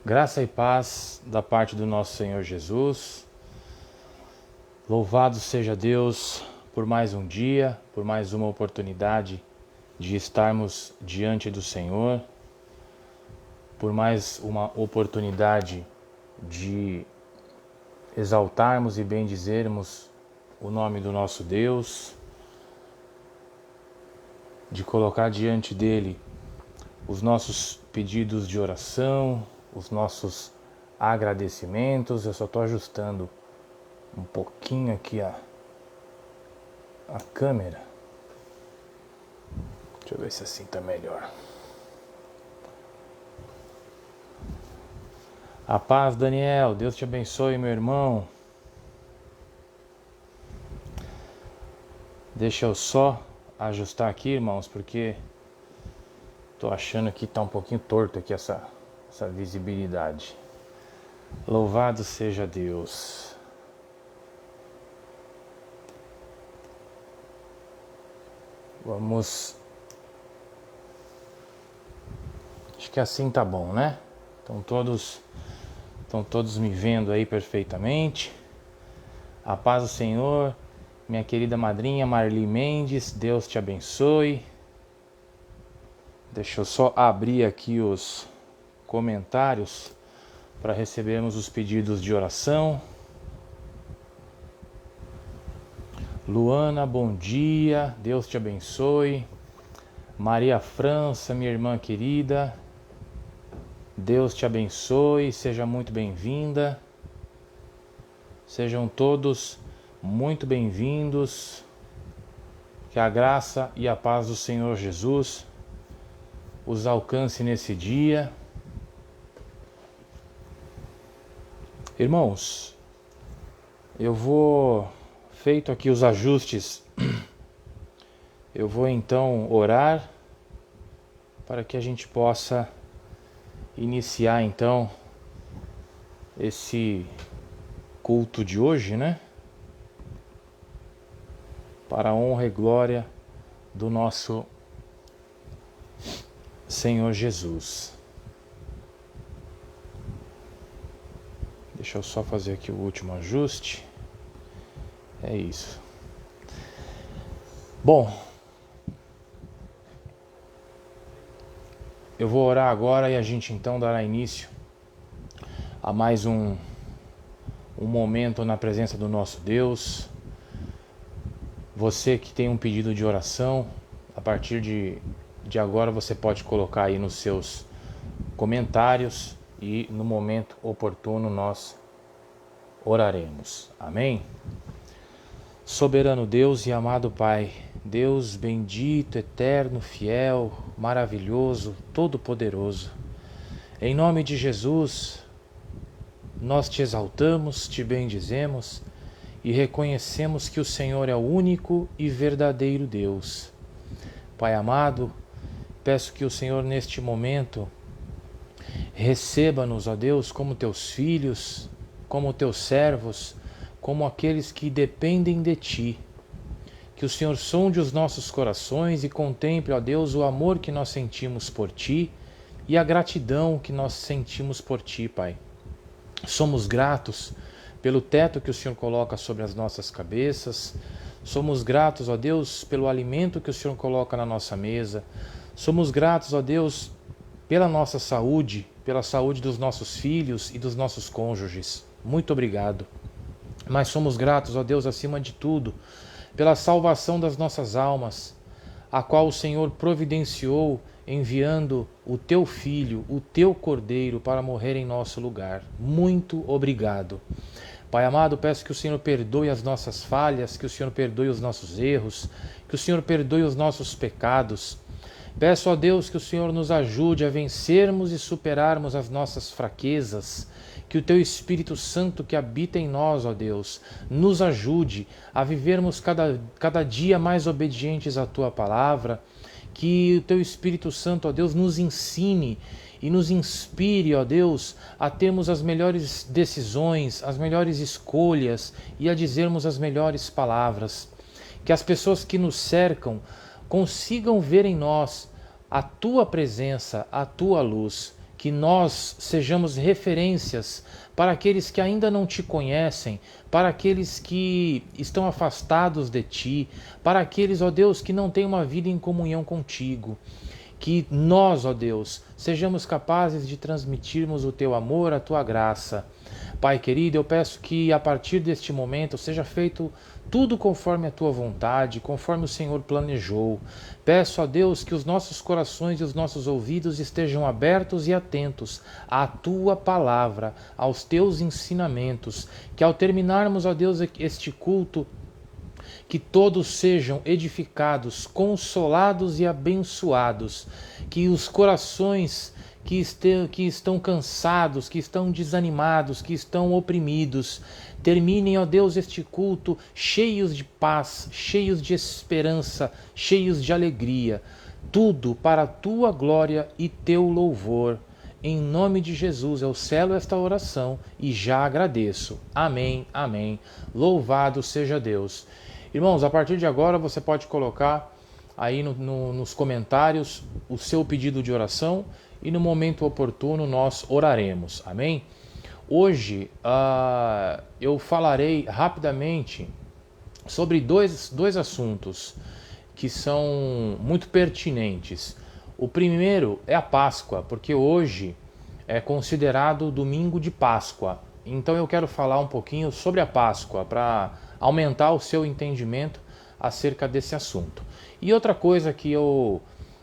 Graça e paz da parte do nosso Senhor Jesus. Louvado seja Deus por mais um dia, por mais uma oportunidade de estarmos diante do Senhor, por mais uma oportunidade de exaltarmos e bendizermos o nome do nosso Deus, de colocar diante dele os nossos pedidos de oração, os nossos agradecimentos. Eu só estou ajustando um pouquinho aqui a câmera. Deixa eu ver se assim está melhor. A paz, Daniel. Deus te abençoe, meu irmão. Deixa eu só ajustar aqui, irmãos, porque estou achando que está um pouquinho torto aqui essa visibilidade. Louvado seja Deus. Vamos. Acho que assim tá bom, né? Estão todos me vendo aí perfeitamente. A paz do Senhor, minha querida madrinha Marli Mendes, Deus te abençoe. Deixa eu só abrir aqui os comentários para recebermos os pedidos de oração. Luana, bom dia, Deus te abençoe. Maria França, minha irmã querida, Deus te abençoe, seja muito bem-vinda. Sejam todos muito bem-vindos. Que a graça e a paz do Senhor Jesus os alcance nesse dia. Irmãos, eu vou, feito aqui os ajustes, eu vou então orar para que a gente possa iniciar então esse culto de hoje, né? Para a honra e glória do nosso Senhor Jesus. Deixa eu só fazer aqui o último ajuste. É isso. Bom, eu vou orar agora e a gente então dará início a mais um momento na presença do nosso Deus. Você que tem um pedido de oração, a partir de agora você pode colocar aí nos seus comentários e no momento oportuno nós oraremos. Amém? Soberano Deus e amado Pai, Deus bendito, eterno, fiel, maravilhoso, todo-poderoso, em nome de Jesus, nós te exaltamos, te bendizemos e reconhecemos que o Senhor é o único e verdadeiro Deus. Pai amado, peço que o Senhor neste momento receba-nos, ó Deus, como teus filhos, como teus servos, como aqueles que dependem de Ti. Que o Senhor sonde os nossos corações e contemple, ó Deus, o amor que nós sentimos por Ti e a gratidão que nós sentimos por Ti, Pai. Somos gratos pelo teto que o Senhor coloca sobre as nossas cabeças. Somos gratos, ó Deus, pelo alimento que o Senhor coloca na nossa mesa. Somos gratos, ó Deus, pela nossa saúde, pela saúde dos nossos filhos e dos nossos cônjuges. Muito obrigado. Mas somos gratos, ó Deus, acima de tudo, pela salvação das nossas almas, a qual o Senhor providenciou enviando o Teu Filho, o Teu Cordeiro, para morrer em nosso lugar. Muito obrigado. Pai amado, peço que o Senhor perdoe as nossas falhas, que o Senhor perdoe os nossos erros, que o Senhor perdoe os nossos pecados. Peço a Deus que o Senhor nos ajude a vencermos e superarmos as nossas fraquezas, que o Teu Espírito Santo que habita em nós, ó Deus, nos ajude a vivermos cada dia mais obedientes à Tua palavra, que o Teu Espírito Santo, ó Deus, nos ensine e nos inspire, ó Deus, a termos as melhores decisões, as melhores escolhas e a dizermos as melhores palavras. Que as pessoas que nos cercam consigam ver em nós a Tua presença, a Tua luz. que nós sejamos referências para aqueles que ainda não te conhecem, para aqueles que estão afastados de ti, para aqueles, ó Deus, que não têm uma vida em comunhão contigo. Que nós, ó Deus, sejamos capazes de transmitirmos o teu amor, a tua graça. Pai querido, eu peço que a partir deste momento seja feito tudo conforme a tua vontade, conforme o Senhor planejou. Peço a Deus que os nossos corações e os nossos ouvidos estejam abertos e atentos à tua palavra, aos teus ensinamentos, que ao terminarmos, ó Deus, este culto, que todos sejam edificados, consolados e abençoados, que os corações que estão cansados, que estão desanimados, que estão oprimidos, terminem, ó Deus, este culto cheios de paz, cheios de esperança, cheios de alegria, tudo para a tua glória e teu louvor. Em nome de Jesus eu selo esta oração e já agradeço. Amém, amém. Louvado seja Deus. Irmãos, a partir de agora você pode colocar aí nos comentários o seu pedido de oração e no momento oportuno nós oraremos. Amém? Hoje eu falarei rapidamente sobre dois assuntos que são muito pertinentes. O primeiro é a Páscoa, porque hoje é considerado domingo de Páscoa. Então eu quero falar um pouquinho sobre a Páscoa para aumentar o seu entendimento acerca desse assunto. E outra coisa que eu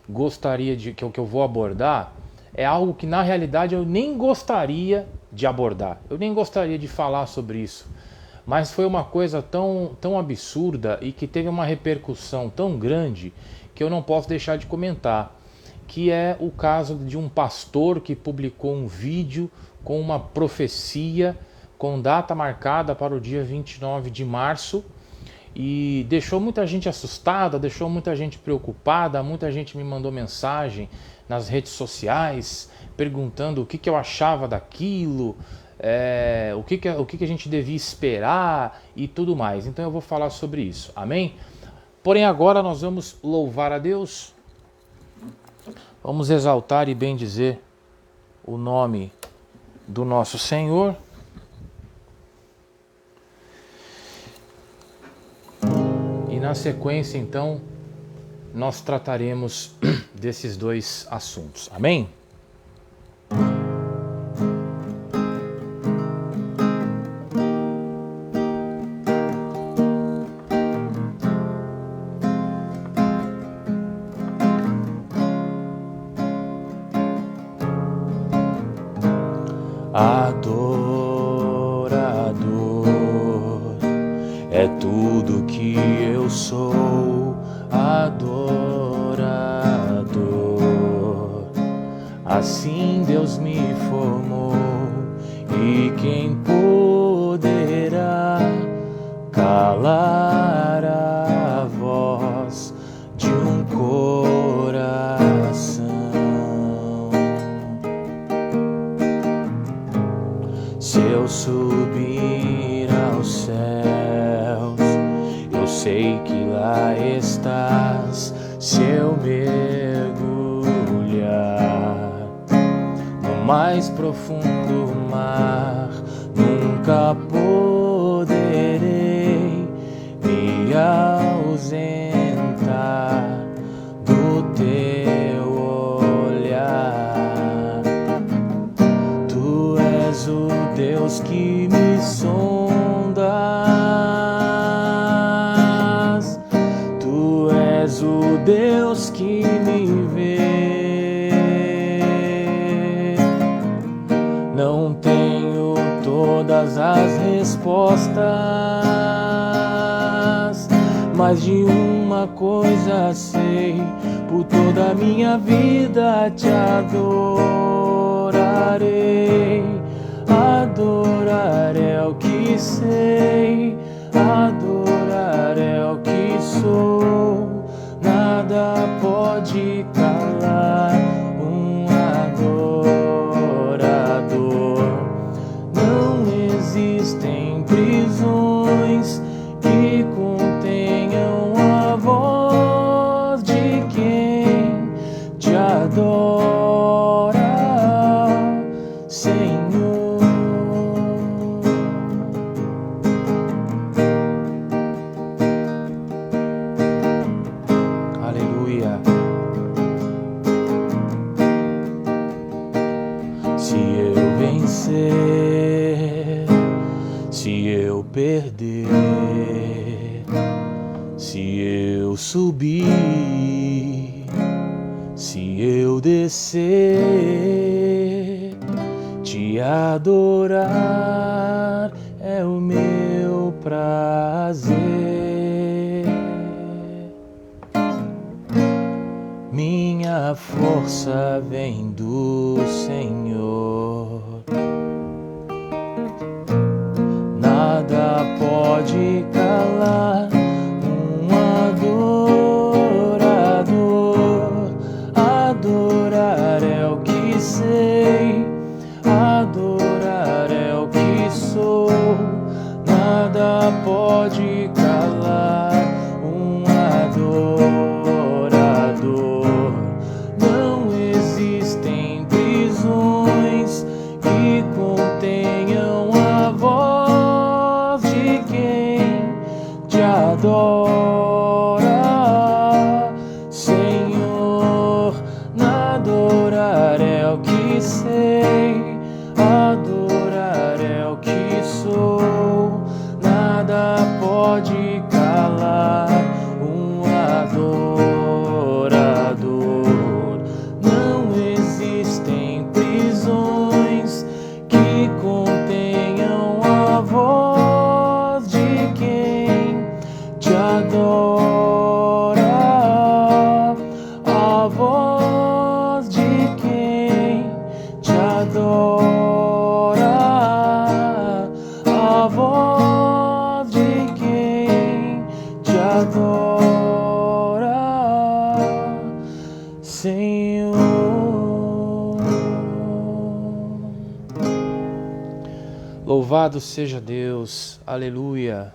gostaria que eu vou abordar é algo que na realidade eu nem gostaria de abordar. Eu nem gostaria de falar sobre isso. Mas foi uma coisa tão absurda e que teve uma repercussão tão grande que eu não posso deixar de comentar, que é o caso de um pastor que publicou um vídeo com uma profecia com data marcada para o dia 29 de março e deixou muita gente assustada, deixou muita gente preocupada, muita gente me mandou mensagem nas redes sociais perguntando o que eu achava daquilo, o que a gente devia esperar e tudo mais. Então eu vou falar sobre isso, amém? Porém agora nós vamos louvar a Deus, vamos exaltar e bendizer o nome do nosso Senhor. E na sequência, então, nós trataremos desses dois assuntos. Amém? Adorador é tudo que eu sou, adorador. Assim Deus me formou, e quem poderá calar a voz de um coração? Se eu subir aos céus, eu sei que lá estás. Se eu mergulhar no mais profundo mar, nunca poderei me ausentar do teu olhar. Tu és o Deus que me sondas, tu és o Deus que me vê. Não tenho todas as respostas, mas de uma coisa sei: por toda a minha vida te adorarei. Adorar é o que sei, adorar é o que sou. Nada pode calar um adorador. Não existem prisões que contenham a voz de quem te adora. Senhor. Aleluia. Se eu vencer, se eu perder, se eu subir, se eu descer, te adorar é o meu prazer. Minha força vem do Senhor. Nada pode calar um adorador. Adorar é o que sei, adorar é o que sou. Nada pode calar um adorador. Não existem prisões que contenham a voz de quem te adora, Senhor. Adorar é o que sei, adorar é o que sou. Nada pode calar um adorador. Não existem prisões que contenham a voz de quem te adora, a voz de quem te adora, a voz de quem te adora, Senhor. Louvado seja Deus, aleluia.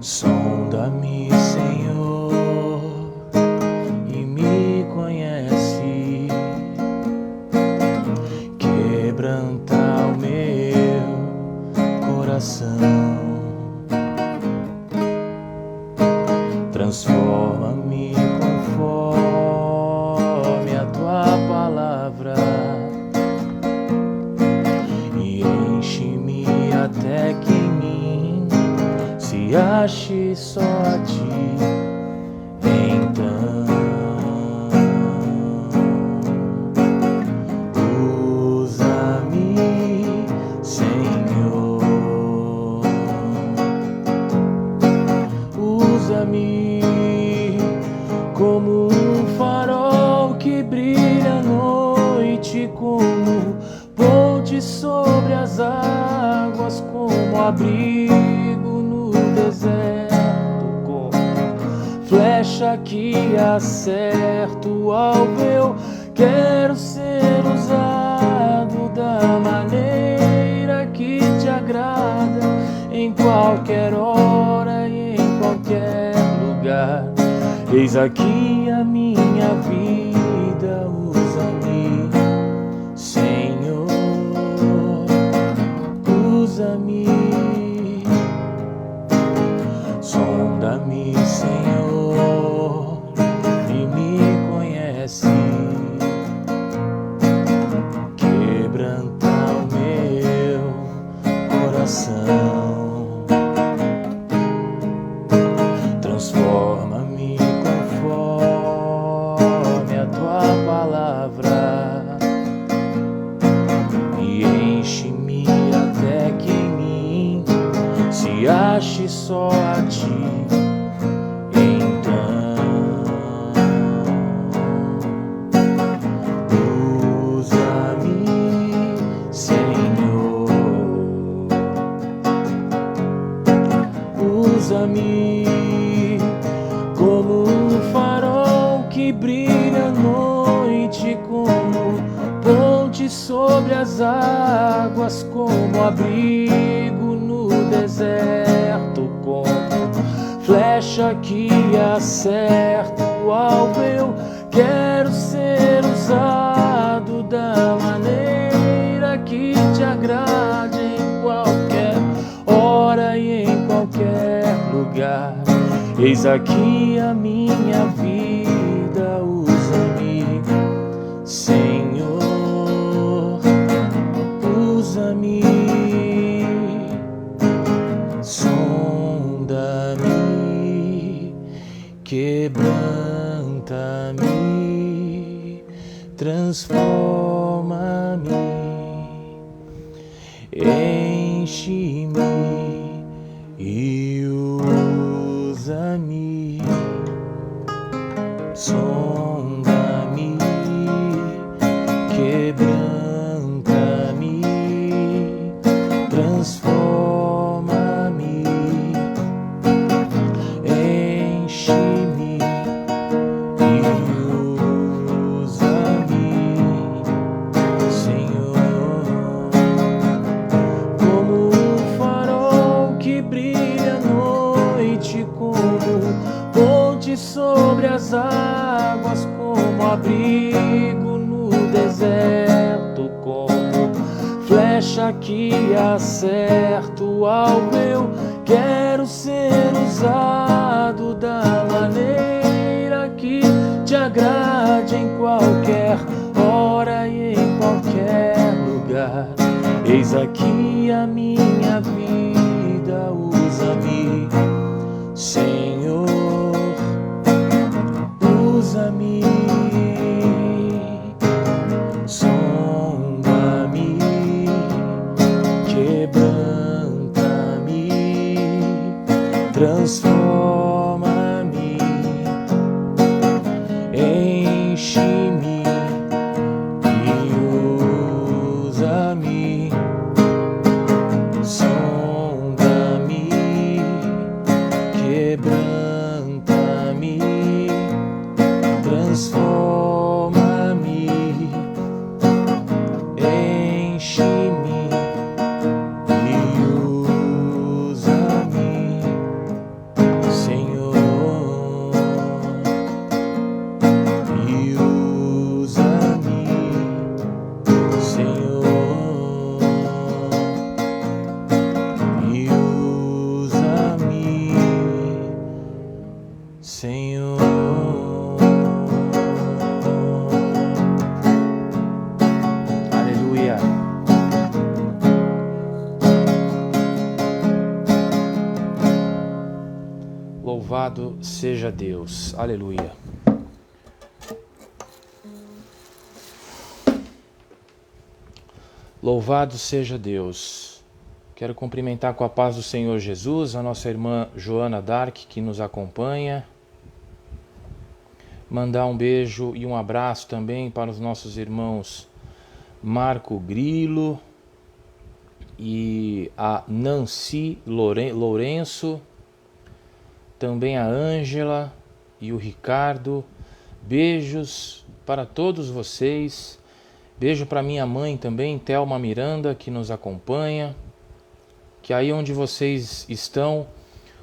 Sonda-me, Senhor, e me conhece. Quebranta o meu coração. Transforma-me conforme a tua palavra e enche-me até que em mim se ache só a ti. Então usa-me, Senhor, usa-me como um farol que brilha à noite, como ponte sobre as águas, como abrigo no deserto, como flecha que acerta o alvo. Eu quero ser usado da maneira que te agrada, em qualquer hora e em qualquer lugar. Eis aqui a minha vida, usa-me, Senhor, usa-me. Sonda-me, Senhor, e me conhece. Quebranta o meu coração. Transforma-me conforme a tua palavra e enche-me até que em mim que brilha à noite como ponte sobre as águas, como abrigo no deserto, como flecha que acerta o alvo. Eu quero ser usado da maneira que te agrade, em qualquer hora e em qualquer lugar. Eis aqui a minha vida, usa-me, Senhor, usa-me, sonda-me, quebranta-me, transforma-me, enche-me e usa-me, sonda-me, quebranta-me, transforma-me, enche-me e usa-me, Senhor, como um farol que brilha à noite, como ponte sobre as águas, como abrigo no deserto, como flecha que acerta o alvo. Eu quero ser usado da maneira que te agrade, em qualquer hora e em qualquer lugar. Eis aqui a minha vida, usa-me, Senhor, usa-me, sonda-me, quebranta-me, transforma-me, enche-me e usa-me, sonda-me, quebranta-me, transforma-me, enche-me e usa-me, Senhor, e usa-me, Senhor, e usa-me, Senhor. Aleluia. Louvado seja Deus. Aleluia. Louvado seja Deus. Quero cumprimentar com a paz do Senhor Jesus a nossa irmã Joana Dark, que nos acompanha. Mandar um beijo e um abraço também para os nossos irmãos Marco Grilo e a Nancy Lourenço, também a Ângela e o Ricardo. Beijos para todos vocês. Beijo para minha mãe também, Thelma Miranda, que nos acompanha. Que aí onde vocês estão,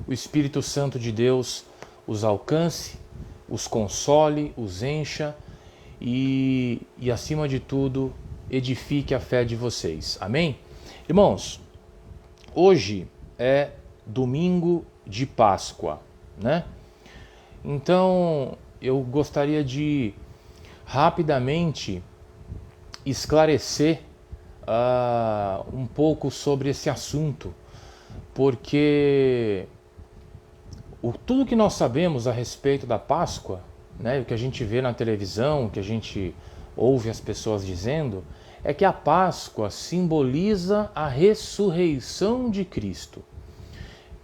o Espírito Santo de Deus os alcance, os console, os encha e acima de tudo, edifique a fé de vocês. Amém? Irmãos, hoje é domingo de Páscoa, né? Então, eu gostaria de rapidamente esclarecer um pouco sobre esse assunto, porque tudo que nós sabemos a respeito da Páscoa, né, o que a gente vê na televisão, o que a gente ouve as pessoas dizendo, é que a Páscoa simboliza a ressurreição de Cristo.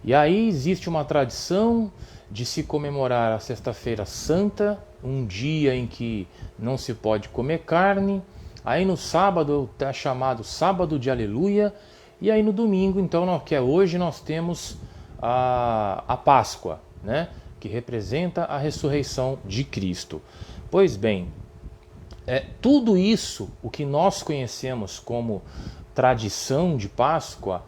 E aí existe uma tradição de se comemorar a Sexta-feira Santa, um dia em que não se pode comer carne. Aí no sábado é chamado Sábado de Aleluia. E aí no domingo, então, que é hoje, nós temos a Páscoa, né? Que representa a ressurreição de Cristo. Pois bem, tudo isso, o que nós conhecemos como tradição de Páscoa,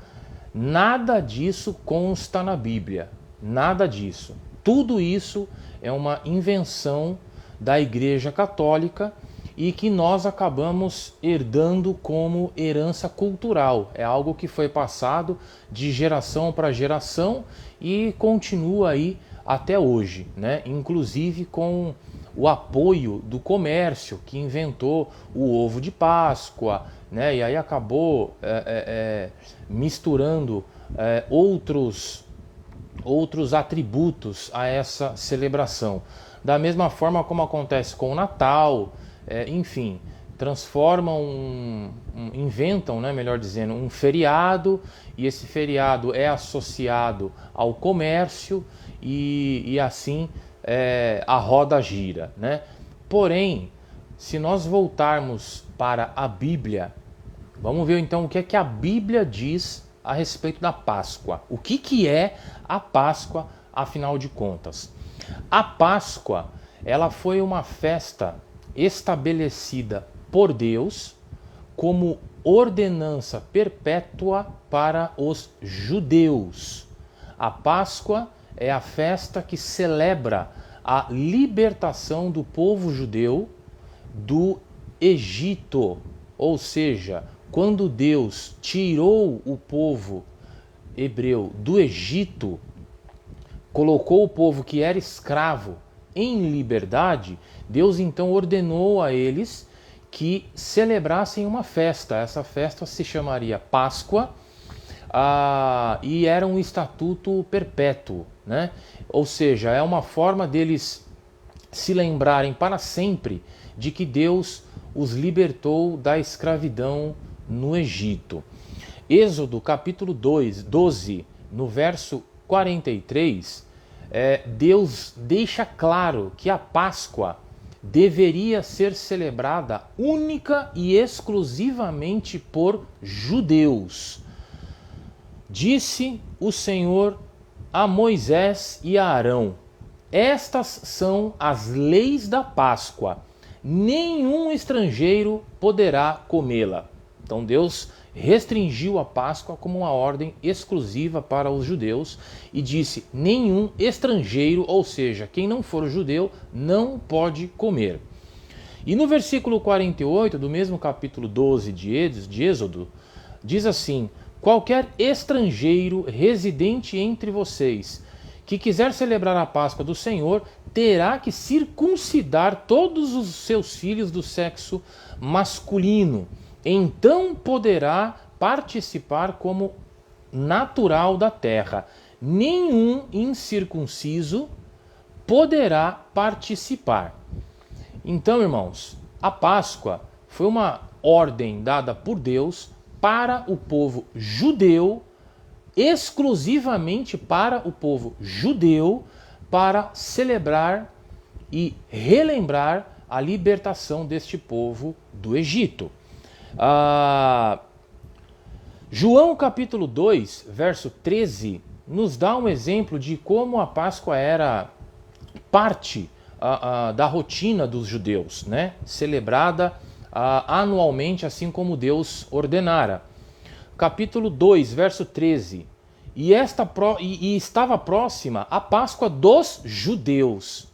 nada disso consta na Bíblia, nada disso. Tudo isso é uma invenção da Igreja Católica e que nós acabamos herdando como herança cultural. É algo que foi passado de geração para geração e continua aí até hoje, né? Inclusive com o apoio do comércio, que inventou o ovo de Páscoa, né? E aí acabou misturando outros atributos a essa celebração. Da mesma forma como acontece com o Natal, enfim, inventam, né, melhor dizendo, um feriado, e esse feriado é associado ao comércio e assim a roda gira, né? Porém, se nós voltarmos para a Bíblia, vamos ver então o que é que a Bíblia diz a respeito da Páscoa. O que é a Páscoa, afinal de contas? A Páscoa, ela foi uma festa estabelecida por Deus como ordenança perpétua para os judeus. A Páscoa é a festa que celebra a libertação do povo judeu do Egito, ou seja, quando Deus tirou o povo hebreu do Egito, colocou o povo que era escravo em liberdade, Deus então ordenou a eles que celebrassem uma festa. Essa festa se chamaria Páscoa e era um estatuto perpétuo, né? Ou seja, é uma forma deles se lembrarem para sempre de que Deus os libertou da escravidão no Egito. Êxodo capítulo 12, no verso 43, Deus deixa claro que a Páscoa deveria ser celebrada única e exclusivamente por judeus. Disse o Senhor a Moisés e a Arão: estas são as leis da Páscoa, nenhum estrangeiro poderá comê-la. Então Deus restringiu a Páscoa como uma ordem exclusiva para os judeus e disse: nenhum estrangeiro, ou seja, quem não for judeu, não pode comer. E no versículo 48 do mesmo capítulo 12 de Êxodo, diz assim: qualquer estrangeiro residente entre vocês que quiser celebrar a Páscoa do Senhor terá que circuncidar todos os seus filhos do sexo masculino. Então poderá participar como natural da terra. Nenhum incircunciso poderá participar. Então, irmãos, a Páscoa foi uma ordem dada por Deus para o povo judeu, exclusivamente para o povo judeu, para celebrar e relembrar a libertação deste povo do Egito. João capítulo 2, verso 13, nos dá um exemplo de como a Páscoa era parte da rotina dos judeus, né? Celebrada anualmente, assim como Deus ordenara. Capítulo 2, verso 13. E estava próxima a Páscoa dos judeus,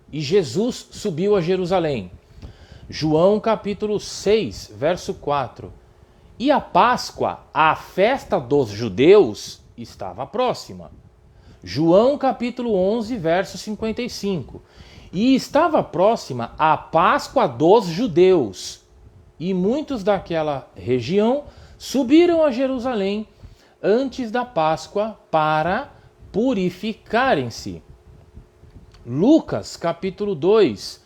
e Jesus subiu a Jerusalém. João capítulo 6, verso 4. E a Páscoa, a festa dos judeus, estava próxima. João capítulo 11, verso 55. E estava próxima a Páscoa dos judeus, e muitos daquela região subiram a Jerusalém antes da Páscoa para purificarem-se. Lucas capítulo 2,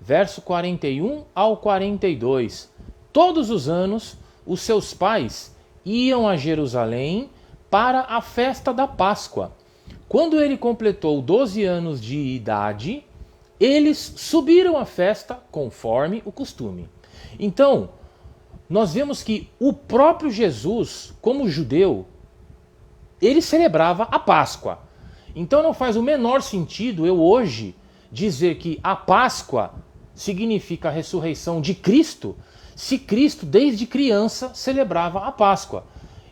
verso 41 ao 42. Todos os anos, os seus pais iam a Jerusalém para a festa da Páscoa. Quando ele completou 12 anos de idade, eles subiram à festa conforme o costume. Então, nós vemos que o próprio Jesus, como judeu, ele celebrava a Páscoa. Então não faz o menor sentido eu hoje dizer que a Páscoa significa a ressurreição de Cristo, se Cristo desde criança celebrava a Páscoa.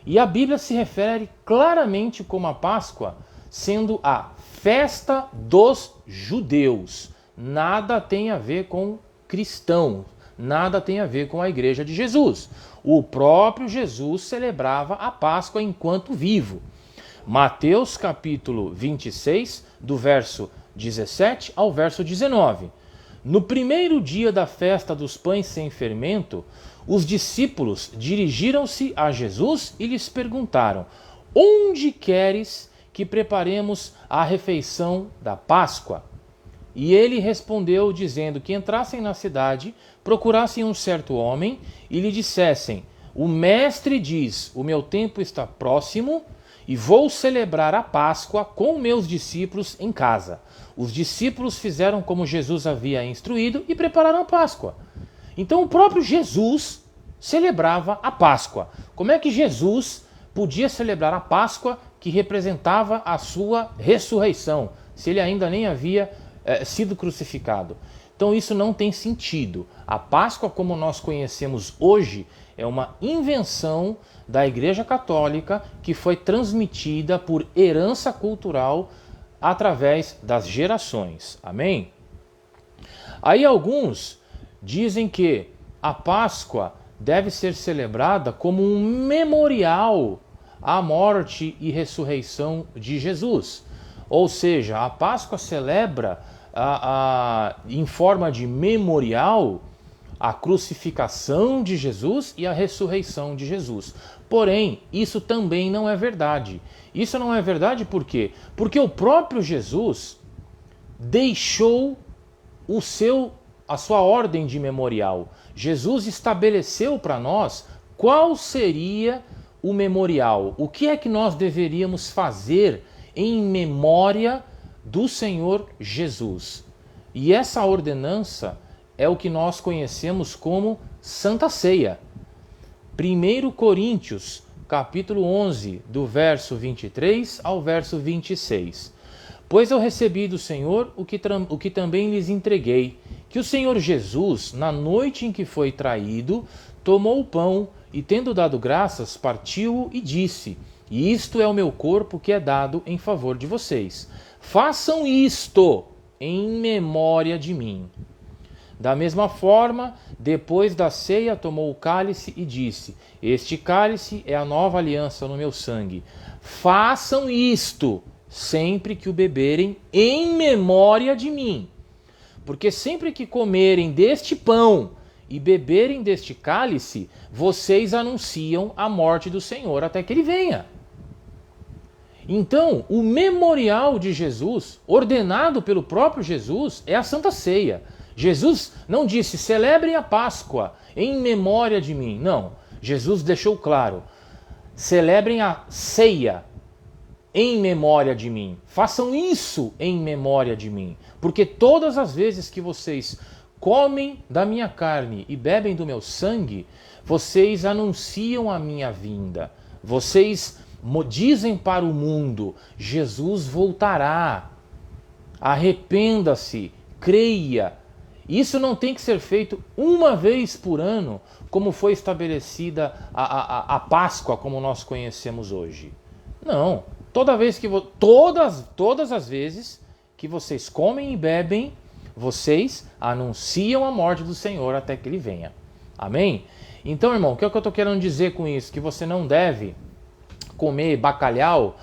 E a Bíblia se refere claramente como a Páscoa sendo a festa dos judeus. Nada tem a ver com cristãos, nada tem a ver com a igreja de Jesus. O próprio Jesus celebrava a Páscoa enquanto vivo. Mateus capítulo 26, do verso 17 ao verso 19. No primeiro dia da festa dos pães sem fermento, os discípulos dirigiram-se a Jesus e lhes perguntaram: onde queres que preparemos a refeição da Páscoa? E ele respondeu, dizendo que entrassem na cidade, procurassem um certo homem e lhe dissessem: o mestre diz, o meu tempo está próximo e vou celebrar a Páscoa com meus discípulos em casa. Os discípulos fizeram como Jesus havia instruído e prepararam a Páscoa. Então o próprio Jesus celebrava a Páscoa. Como é que Jesus podia celebrar a Páscoa que representava a sua ressurreição, se ele ainda nem havia sido crucificado? Então isso não tem sentido. A Páscoa como nós conhecemos hoje é uma invenção da Igreja Católica que foi transmitida por herança cultural através das gerações. Amém? Aí alguns dizem que a Páscoa deve ser celebrada como um memorial à morte e ressurreição de Jesus. Ou seja, a Páscoa celebra em forma de memorial a crucificação de Jesus e a ressurreição de Jesus. Porém, isso também não é verdade. Isso não é verdade por quê? Porque o próprio Jesus deixou a sua ordem de memorial. Jesus estabeleceu para nós qual seria o memorial. O que é que nós deveríamos fazer em memória do Senhor Jesus? E essa ordenança é o que nós conhecemos como Santa Ceia. 1 Coríntios, capítulo 11, do verso 23 ao verso 26. Pois eu recebi do Senhor o que também lhes entreguei, que o Senhor Jesus, na noite em que foi traído, tomou o pão e, tendo dado graças, partiu-o e disse: isto é o meu corpo que é dado em favor de vocês. Façam isto em memória de mim. Da mesma forma, depois da ceia, tomou o cálice e disse: este cálice é a nova aliança no meu sangue. Façam isto sempre que o beberem em memória de mim. Porque sempre que comerem deste pão e beberem deste cálice, vocês anunciam a morte do Senhor até que ele venha. Então, o memorial de Jesus, ordenado pelo próprio Jesus, é a Santa Ceia. Jesus não disse: celebrem a Páscoa em memória de mim. Não, Jesus deixou claro: celebrem a ceia em memória de mim. Façam isso em memória de mim. Porque todas as vezes que vocês comem da minha carne e bebem do meu sangue, vocês anunciam a minha vinda. Vocês dizem para o mundo: Jesus voltará. Arrependa-se, creia. Isso não tem que ser feito uma vez por ano, como foi estabelecida a Páscoa, como nós conhecemos hoje. Não. Todas as vezes que vocês comem e bebem, vocês anunciam a morte do Senhor até que ele venha. Amém? Então, irmão, o que é que eu estou querendo dizer com isso? Que você não deve comer bacalhau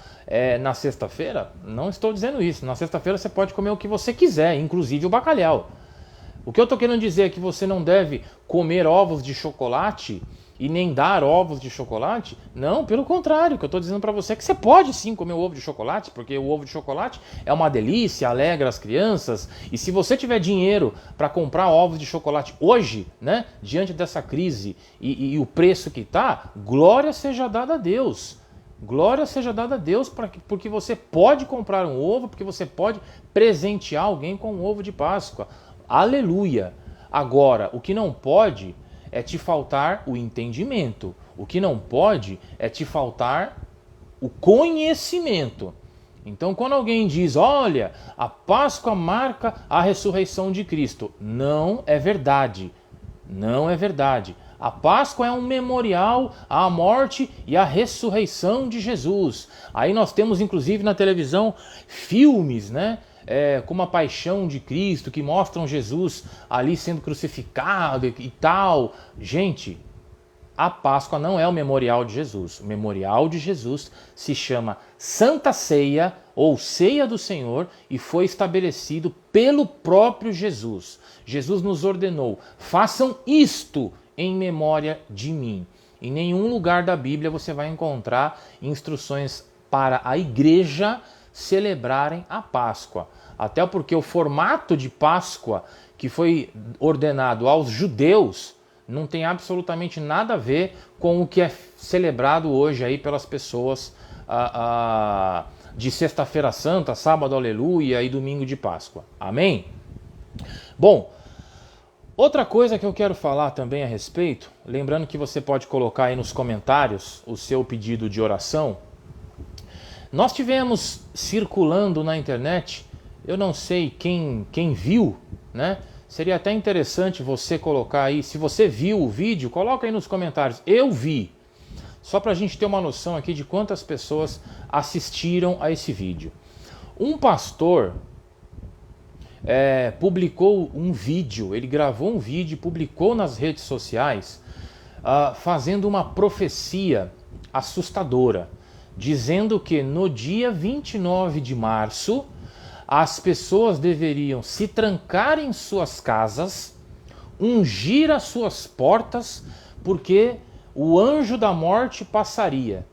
na sexta-feira? Não estou dizendo isso. Na sexta-feira você pode comer o que você quiser, inclusive o bacalhau. O que eu estou querendo dizer é que você não deve comer ovos de chocolate e nem dar ovos de chocolate. Não, pelo contrário, o que eu estou dizendo para você é que você pode sim comer o ovo de chocolate, porque o ovo de chocolate é uma delícia, alegra as crianças. E se você tiver dinheiro para comprar ovos de chocolate hoje, né, diante dessa crise e o preço que está, glória seja dada a Deus. Glória seja dada a Deus porque você pode comprar um ovo, porque você pode presentear alguém com um ovo de Páscoa. Aleluia! Agora, o que não pode é te faltar o entendimento. O que não pode é te faltar o conhecimento. Então, quando alguém diz, olha, a Páscoa marca a ressurreição de Cristo, não é verdade. Não é verdade. A Páscoa é um memorial à morte e à ressurreição de Jesus. Aí nós temos, inclusive, na televisão, filmes, né? Como a Paixão de Cristo, que mostram Jesus ali sendo crucificado e tal. Gente, a Páscoa não é o memorial de Jesus. O memorial de Jesus se chama Santa Ceia ou Ceia do Senhor e foi estabelecido pelo próprio Jesus. Jesus nos ordenou, façam isto em memória de mim. Em nenhum lugar da Bíblia você vai encontrar instruções para a igreja celebrarem a Páscoa. Até porque o formato de Páscoa que foi ordenado aos judeus não tem absolutamente nada a ver com o que é celebrado hoje aí pelas pessoas de Sexta-feira Santa, Sábado Aleluia e Domingo de Páscoa. Amém? Bom, outra coisa que eu quero falar também a respeito, lembrando que você pode colocar aí nos comentários o seu pedido de oração. Nós tivemos circulando na internet, eu não sei quem viu, né? Seria até interessante você colocar aí, se você viu o vídeo, coloca aí nos comentários, eu vi. Só para a gente ter uma noção aqui de quantas pessoas assistiram a esse vídeo. Um pastor publicou um vídeo, ele gravou um vídeo e publicou nas redes sociais, fazendo uma profecia assustadora, dizendo que no dia 29 de março, as pessoas deveriam se trancar em suas casas, ungir as suas portas, porque o anjo da morte passaria.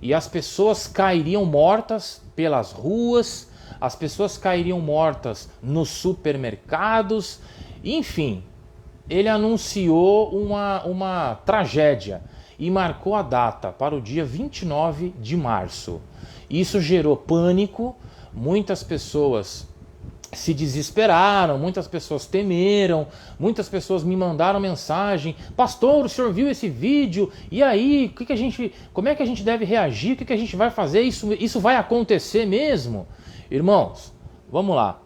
E as pessoas cairiam mortas pelas ruas, as pessoas cairiam mortas nos supermercados, enfim. Ele anunciou uma tragédia e marcou a data para o dia 29 de março. Isso gerou pânico. Muitas pessoas se desesperaram, muitas pessoas temeram, muitas pessoas me mandaram mensagem: pastor, o senhor viu esse vídeo? E aí, como é que a gente deve reagir? O que a gente vai fazer? Isso vai acontecer mesmo? Irmãos, vamos lá.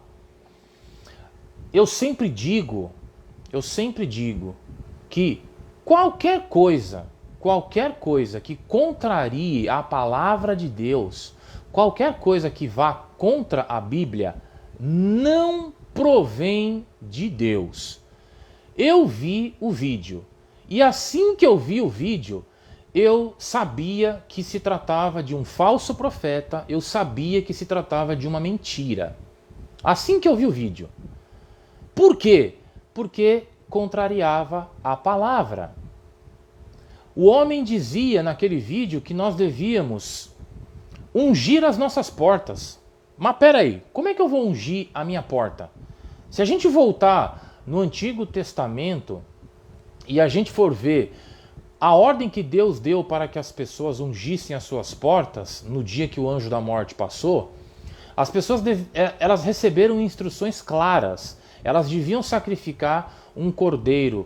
Eu sempre digo que qualquer coisa que contrarie a palavra de Deus, qualquer coisa que vá contra a Bíblia, não provém de Deus. Eu vi o vídeo e assim que eu vi o vídeo, eu sabia que se tratava de um falso profeta, eu sabia que se tratava de uma mentira. Assim que eu vi o vídeo. Por quê? Porque contrariava a palavra. O homem dizia naquele vídeo que nós devíamos ungir as nossas portas. Mas peraí, como é que eu vou ungir a minha porta? Se a gente voltar no Antigo Testamento e a gente for ver a ordem que Deus deu para que as pessoas ungissem as suas portas no dia que o anjo da morte passou, as pessoas elas receberam instruções claras. Elas deviam sacrificar um cordeiro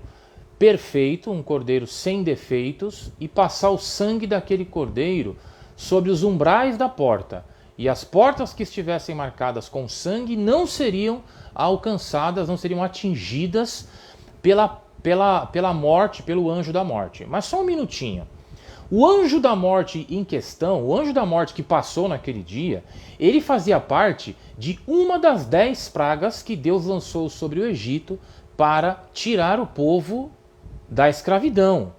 perfeito, um cordeiro sem defeitos, e passar o sangue daquele cordeiro sobre os umbrais da porta. E as portas que estivessem marcadas com sangue não seriam alcançadas, não seriam atingidas pela morte, pelo anjo da morte. Mas só um minutinho. O anjo da morte em questão, o anjo da morte que passou naquele dia, ele fazia parte de uma das 10 pragas que Deus lançou sobre o Egito para tirar o povo da escravidão.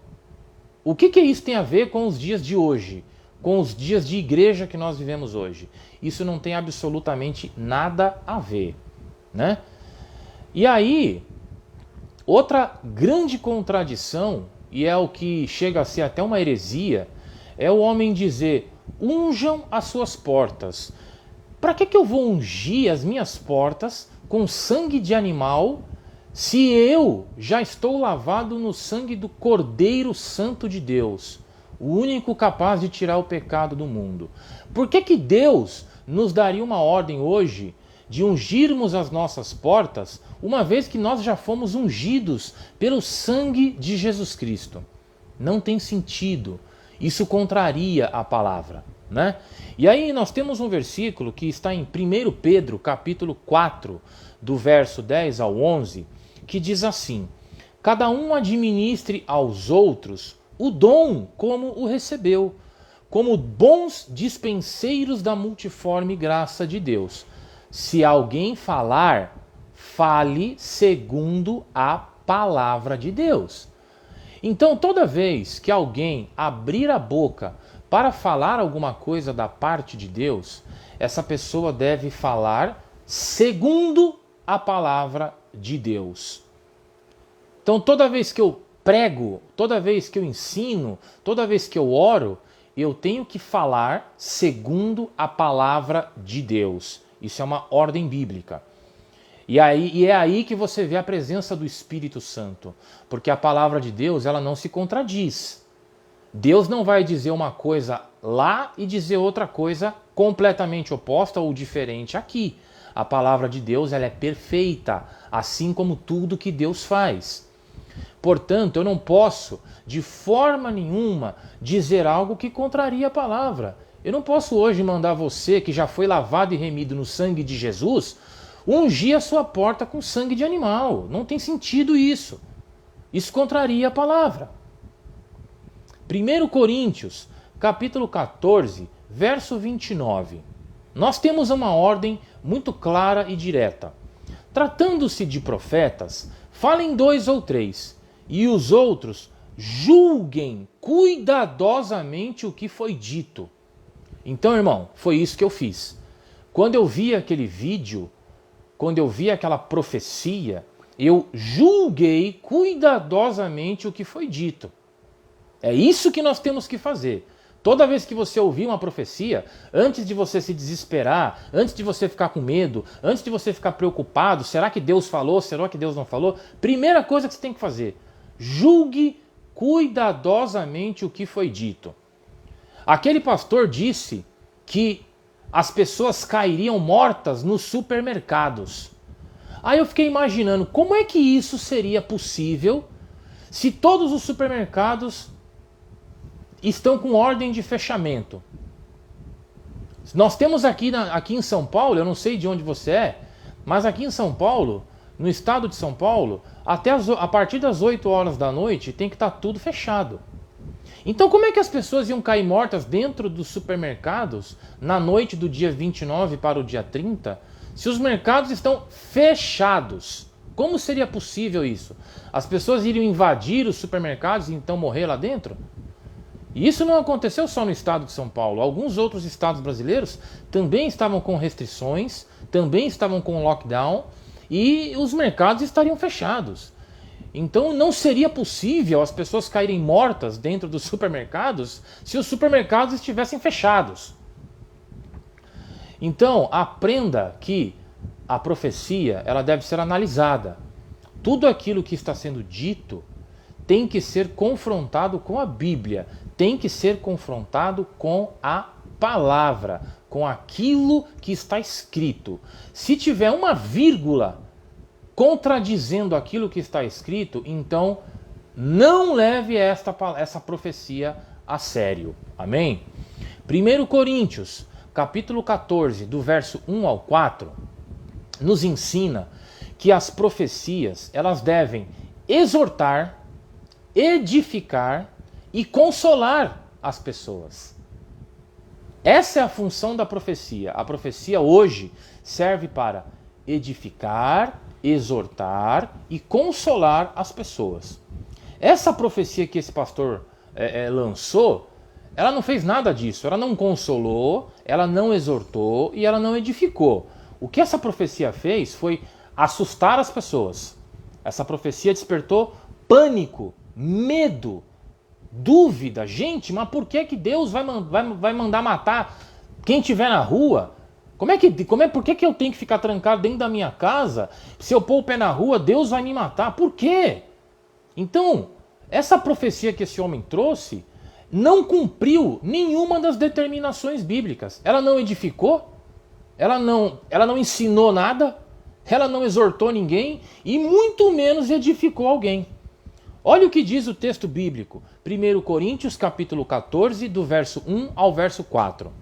O que isso tem a ver com os dias de hoje? Com os dias de igreja que nós vivemos hoje? Isso não tem absolutamente nada a ver, né? E aí, outra grande contradição, e é o que chega a ser até uma heresia, é o homem dizer: unjam as suas portas. Para que eu vou ungir as minhas portas com sangue de animal, se eu já estou lavado no sangue do Cordeiro Santo de Deus, o único capaz de tirar o pecado do mundo? Por que Deus nos daria uma ordem hoje de ungirmos as nossas portas, uma vez que nós já fomos ungidos pelo sangue de Jesus Cristo? Não tem sentido. Isso contraria a palavra, né? E aí nós temos um versículo que está em 1 Pedro, capítulo 4, do verso 10 ao 11, que diz assim: cada um administre aos outros o dom como o recebeu, como bons dispenseiros da multiforme graça de Deus. Se alguém falar, fale segundo a palavra de Deus. Então, toda vez que alguém abrir a boca para falar alguma coisa da parte de Deus, essa pessoa deve falar segundo a palavra de Deus. Então, toda vez que eu prego, toda vez que eu ensino, toda vez que eu oro, eu tenho que falar segundo a palavra de Deus. Isso é uma ordem bíblica. E é aí que você vê a presença do Espírito Santo, porque a palavra de Deus, ela não se contradiz. Deus não vai dizer uma coisa lá e dizer outra coisa completamente oposta ou diferente aqui. A palavra de Deus, ela é perfeita, assim como tudo que Deus faz. Portanto, eu não posso, de forma nenhuma, dizer algo que contraria a palavra. Eu não posso hoje mandar você, que já foi lavado e remido no sangue de Jesus, ungir a sua porta com sangue de animal. Não tem sentido isso. Isso contraria a palavra. 1 Coríntios, capítulo 14, verso 29. Nós temos uma ordem muito clara e direta. Tratando-se de profetas, falem 2 ou 3, e os outros julguem cuidadosamente o que foi dito. Então, irmão, foi isso que eu fiz. Quando eu vi aquele vídeo, quando eu vi aquela profecia, eu julguei cuidadosamente o que foi dito. É isso que nós temos que fazer. Toda vez que você ouvir uma profecia, antes de você se desesperar, antes de você ficar com medo, antes de você ficar preocupado, será que Deus falou, será que Deus não falou? Primeira coisa que você tem que fazer, julgue cuidadosamente o que foi dito. Aquele pastor disse que as pessoas cairiam mortas nos supermercados. Aí eu fiquei imaginando, como é que isso seria possível se todos os supermercados estão com ordem de fechamento? Nós temos aqui em São Paulo, eu não sei de onde você é, mas aqui em São Paulo, no estado de São Paulo, a partir das 8 horas da noite tem que estar tudo fechado. Então como é que as pessoas iam cair mortas dentro dos supermercados na noite do dia 29 para o dia 30, se os mercados estão fechados? Como seria possível isso? As pessoas iriam invadir os supermercados e então morrer lá dentro? E isso não aconteceu só no estado de São Paulo. Alguns outros estados brasileiros também estavam com restrições, também estavam com lockdown e os mercados estariam fechados. Então não seria possível as pessoas caírem mortas dentro dos supermercados se os supermercados estivessem fechados. Então aprenda que a profecia ela deve ser analisada. Tudo aquilo que está sendo dito tem que ser confrontado com a Bíblia, tem que ser confrontado com a palavra, com aquilo que está escrito. Se tiver uma vírgula contradizendo aquilo que está escrito, então não leve essa profecia a sério. Amém? 1 Coríntios, capítulo 14, do verso 1 ao 4, nos ensina que as profecias, elas devem exortar, edificar e consolar as pessoas. Essa é a função da profecia. A profecia hoje serve para edificar, exortar e consolar as pessoas. Essa profecia que esse pastor lançou, ela não fez nada disso. Ela não consolou, ela não exortou e ela não edificou. O que essa profecia fez foi assustar as pessoas. Essa profecia despertou pânico, medo, dúvida. Gente, mas por que Deus vai mandar matar quem estiver na rua? Por que eu tenho que ficar trancado dentro da minha casa? Se eu pôr o pé na rua, Deus vai me matar. Por quê? Então, essa profecia que esse homem trouxe não cumpriu nenhuma das determinações bíblicas. Ela não edificou, ela não ensinou nada, ela não exortou ninguém e muito menos edificou alguém. Olha o que diz o texto bíblico, 1 Coríntios capítulo 14, do verso 1 ao verso 4.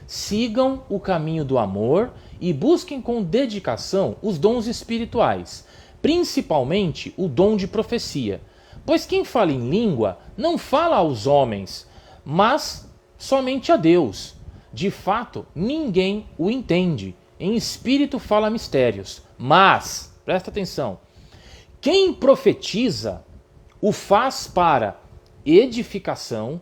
sigam o caminho do amor e busquem com dedicação os dons espirituais, principalmente o dom de profecia. Pois quem fala em língua não fala aos homens, mas somente a Deus. De fato, ninguém o entende. Em espírito fala mistérios. Mas, presta atenção, quem profetiza o faz para edificação,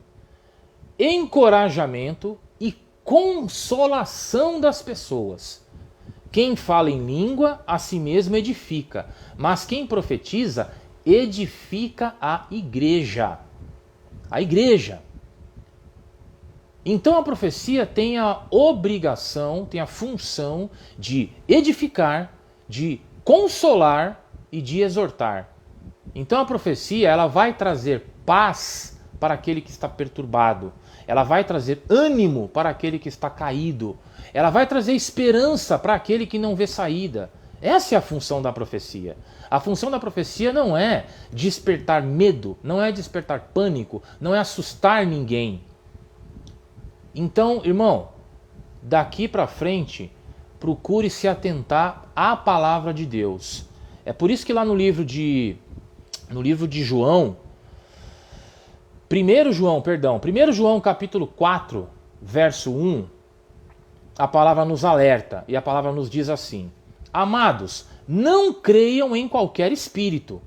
encorajamento e consolação das pessoas. Quem fala em língua, a si mesmo edifica, mas quem profetiza, edifica a igreja. A igreja. Então a profecia tem a obrigação, tem a função de edificar, de consolar e de exortar. Então a profecia, ela vai trazer paz para aquele que está perturbado. Ela vai trazer ânimo para aquele que está caído. Ela vai trazer esperança para aquele que não vê saída. Essa é a função da profecia. A função da profecia não é despertar medo, não é despertar pânico, não é assustar ninguém. Então, irmão, daqui para frente, procure se atentar à palavra de Deus. É por isso que lá no livro de João, 1 João capítulo 4, verso 1, a palavra nos alerta e a palavra nos diz assim: Amados, não creiam em qualquer espírito,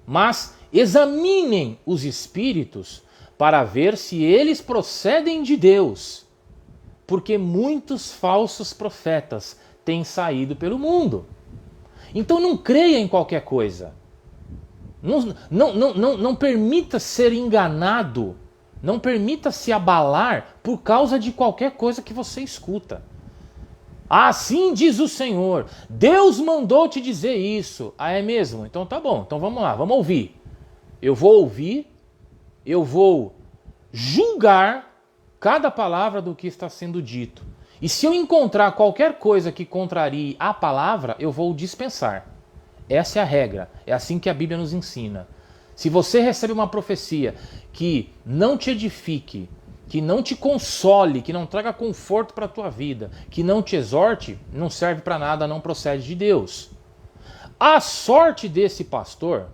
mas examinem os espíritos para ver se eles procedem de Deus, porque muitos falsos profetas têm saído pelo mundo. Então não creia em qualquer coisa. Não permita ser enganado, não permita se abalar por causa de qualquer coisa que você escuta. Assim diz o Senhor, Deus mandou te dizer isso. Ah, é mesmo? Então tá bom, então vamos lá, vamos ouvir. Eu vou ouvir, eu vou julgar cada palavra do que está sendo dito. E se eu encontrar qualquer coisa que contrarie a palavra, eu vou dispensar. Essa é a regra, é assim que a Bíblia nos ensina. Se você recebe uma profecia que não te edifique, que não te console, que não traga conforto para a tua vida, que não te exorte, não serve para nada, não procede de Deus. A sorte desse pastor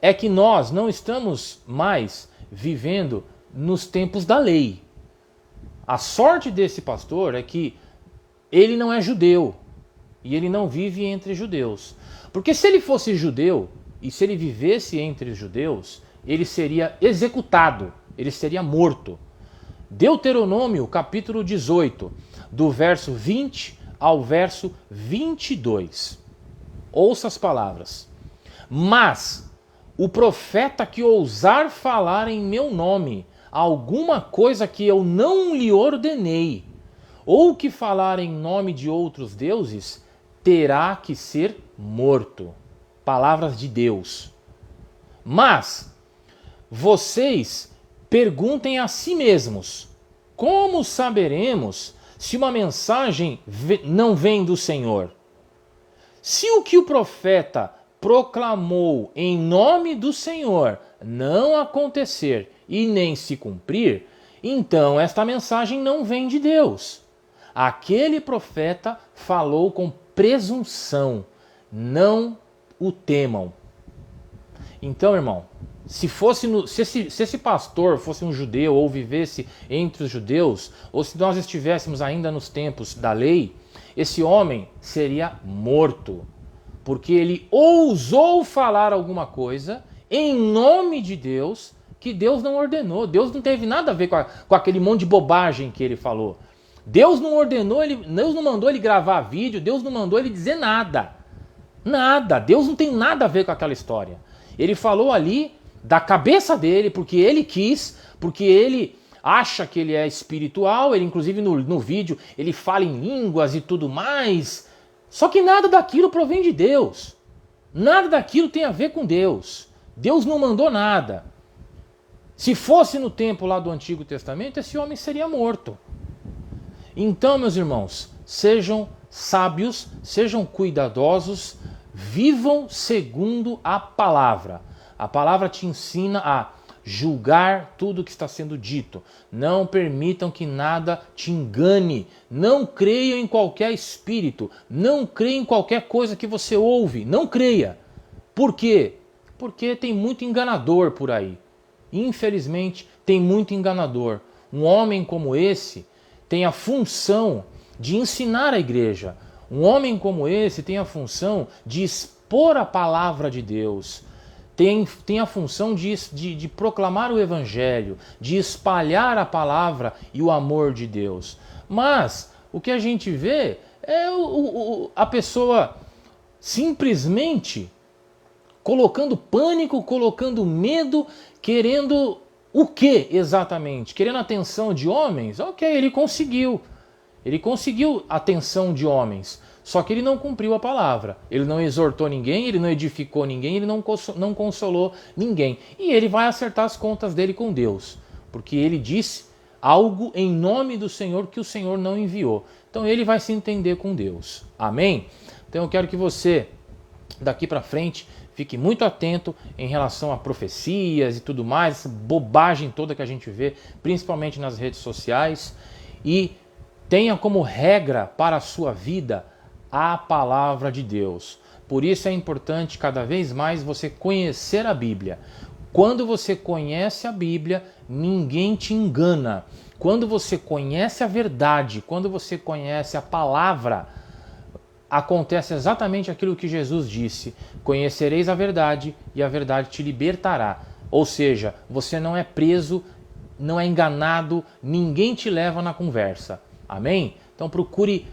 é que nós não estamos mais vivendo nos tempos da lei. A sorte desse pastor é que ele não é judeu e ele não vive entre judeus. Porque se ele fosse judeu e se ele vivesse entre os judeus, ele seria executado, ele seria morto. Deuteronômio capítulo 18, do verso 20 ao verso 22. Ouça as palavras. Mas o profeta que ousar falar em meu nome alguma coisa que eu não lhe ordenei, ou que falar em nome de outros deuses, terá que ser morto. Palavras de Deus. Mas vocês perguntem a si mesmos: como saberemos se uma mensagem não vem do Senhor? Se o que o profeta proclamou em nome do Senhor não acontecer e nem se cumprir, então esta mensagem não vem de Deus. Aquele profeta falou com presunção, não o temam. Então, irmão, se esse pastor fosse um judeu ou vivesse entre os judeus, ou se nós estivéssemos ainda nos tempos da lei, esse homem seria morto, porque ele ousou falar alguma coisa em nome de Deus que Deus não ordenou. Deus não teve nada a ver com aquele monte de bobagem que ele falou. Deus não ordenou, Deus não mandou ele gravar vídeo, Deus não mandou ele dizer nada. Nada. Deus não tem nada a ver com aquela história. Ele falou ali da cabeça dele, porque ele quis, porque ele acha que ele é espiritual, ele inclusive no vídeo ele fala em línguas e tudo mais. Só que nada daquilo provém de Deus. Nada daquilo tem a ver com Deus. Deus não mandou nada. Se fosse no tempo lá do Antigo Testamento, esse homem seria morto. Então, meus irmãos, sejam sábios, sejam cuidadosos, vivam segundo a palavra. A palavra te ensina a julgar tudo o que está sendo dito. Não permitam que nada te engane. Não creiam em qualquer espírito. Não creiam em qualquer coisa que você ouve. Não creia. Por quê? Porque tem muito enganador por aí. Infelizmente, tem muito enganador. Um homem como esse tem a função de ensinar a igreja. Um homem como esse tem a função de expor a palavra de Deus. Tem a função de proclamar o evangelho, de espalhar a palavra e o amor de Deus. Mas o que a gente vê é a pessoa simplesmente colocando pânico, colocando medo, querendo o que exatamente? Querendo a atenção de homens? Ok, ele conseguiu. Ele conseguiu a atenção de homens. Só que ele não cumpriu a palavra. Ele não exortou ninguém, ele não edificou ninguém, ele não consolou ninguém. E ele vai acertar as contas dele com Deus. Porque ele disse algo em nome do Senhor que o Senhor não enviou. Então ele vai se entender com Deus. Amém? Então eu quero que você, daqui para frente, fique muito atento em relação a profecias e tudo mais, essa bobagem toda que a gente vê, principalmente nas redes sociais. E tenha como regra para a sua vida a palavra de Deus. Por isso é importante cada vez mais você conhecer a Bíblia. Quando você conhece a Bíblia, ninguém te engana. Quando você conhece a verdade, quando você conhece a palavra, acontece exatamente aquilo que Jesus disse: conhecereis a verdade e a verdade te libertará. Ou seja, você não é preso, não é enganado, ninguém te leva na conversa. Amém? Então procure,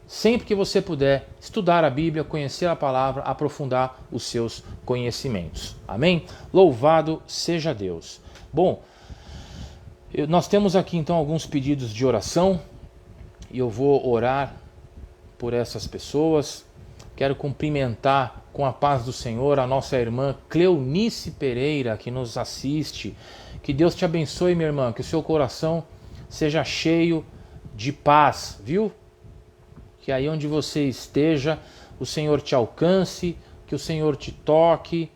sempre que você puder, estudar a Bíblia, conhecer a palavra, aprofundar os seus conhecimentos. Amém? Louvado seja Deus. Bom, nós temos aqui então alguns pedidos de oração e eu vou orar por essas pessoas. Quero cumprimentar com a paz do Senhor a nossa irmã Cleonice Pereira, que nos assiste. Que Deus te abençoe, minha irmã, que o seu coração seja cheio de paz, viu? Que aí onde você esteja, o Senhor te alcance, que o Senhor te toque.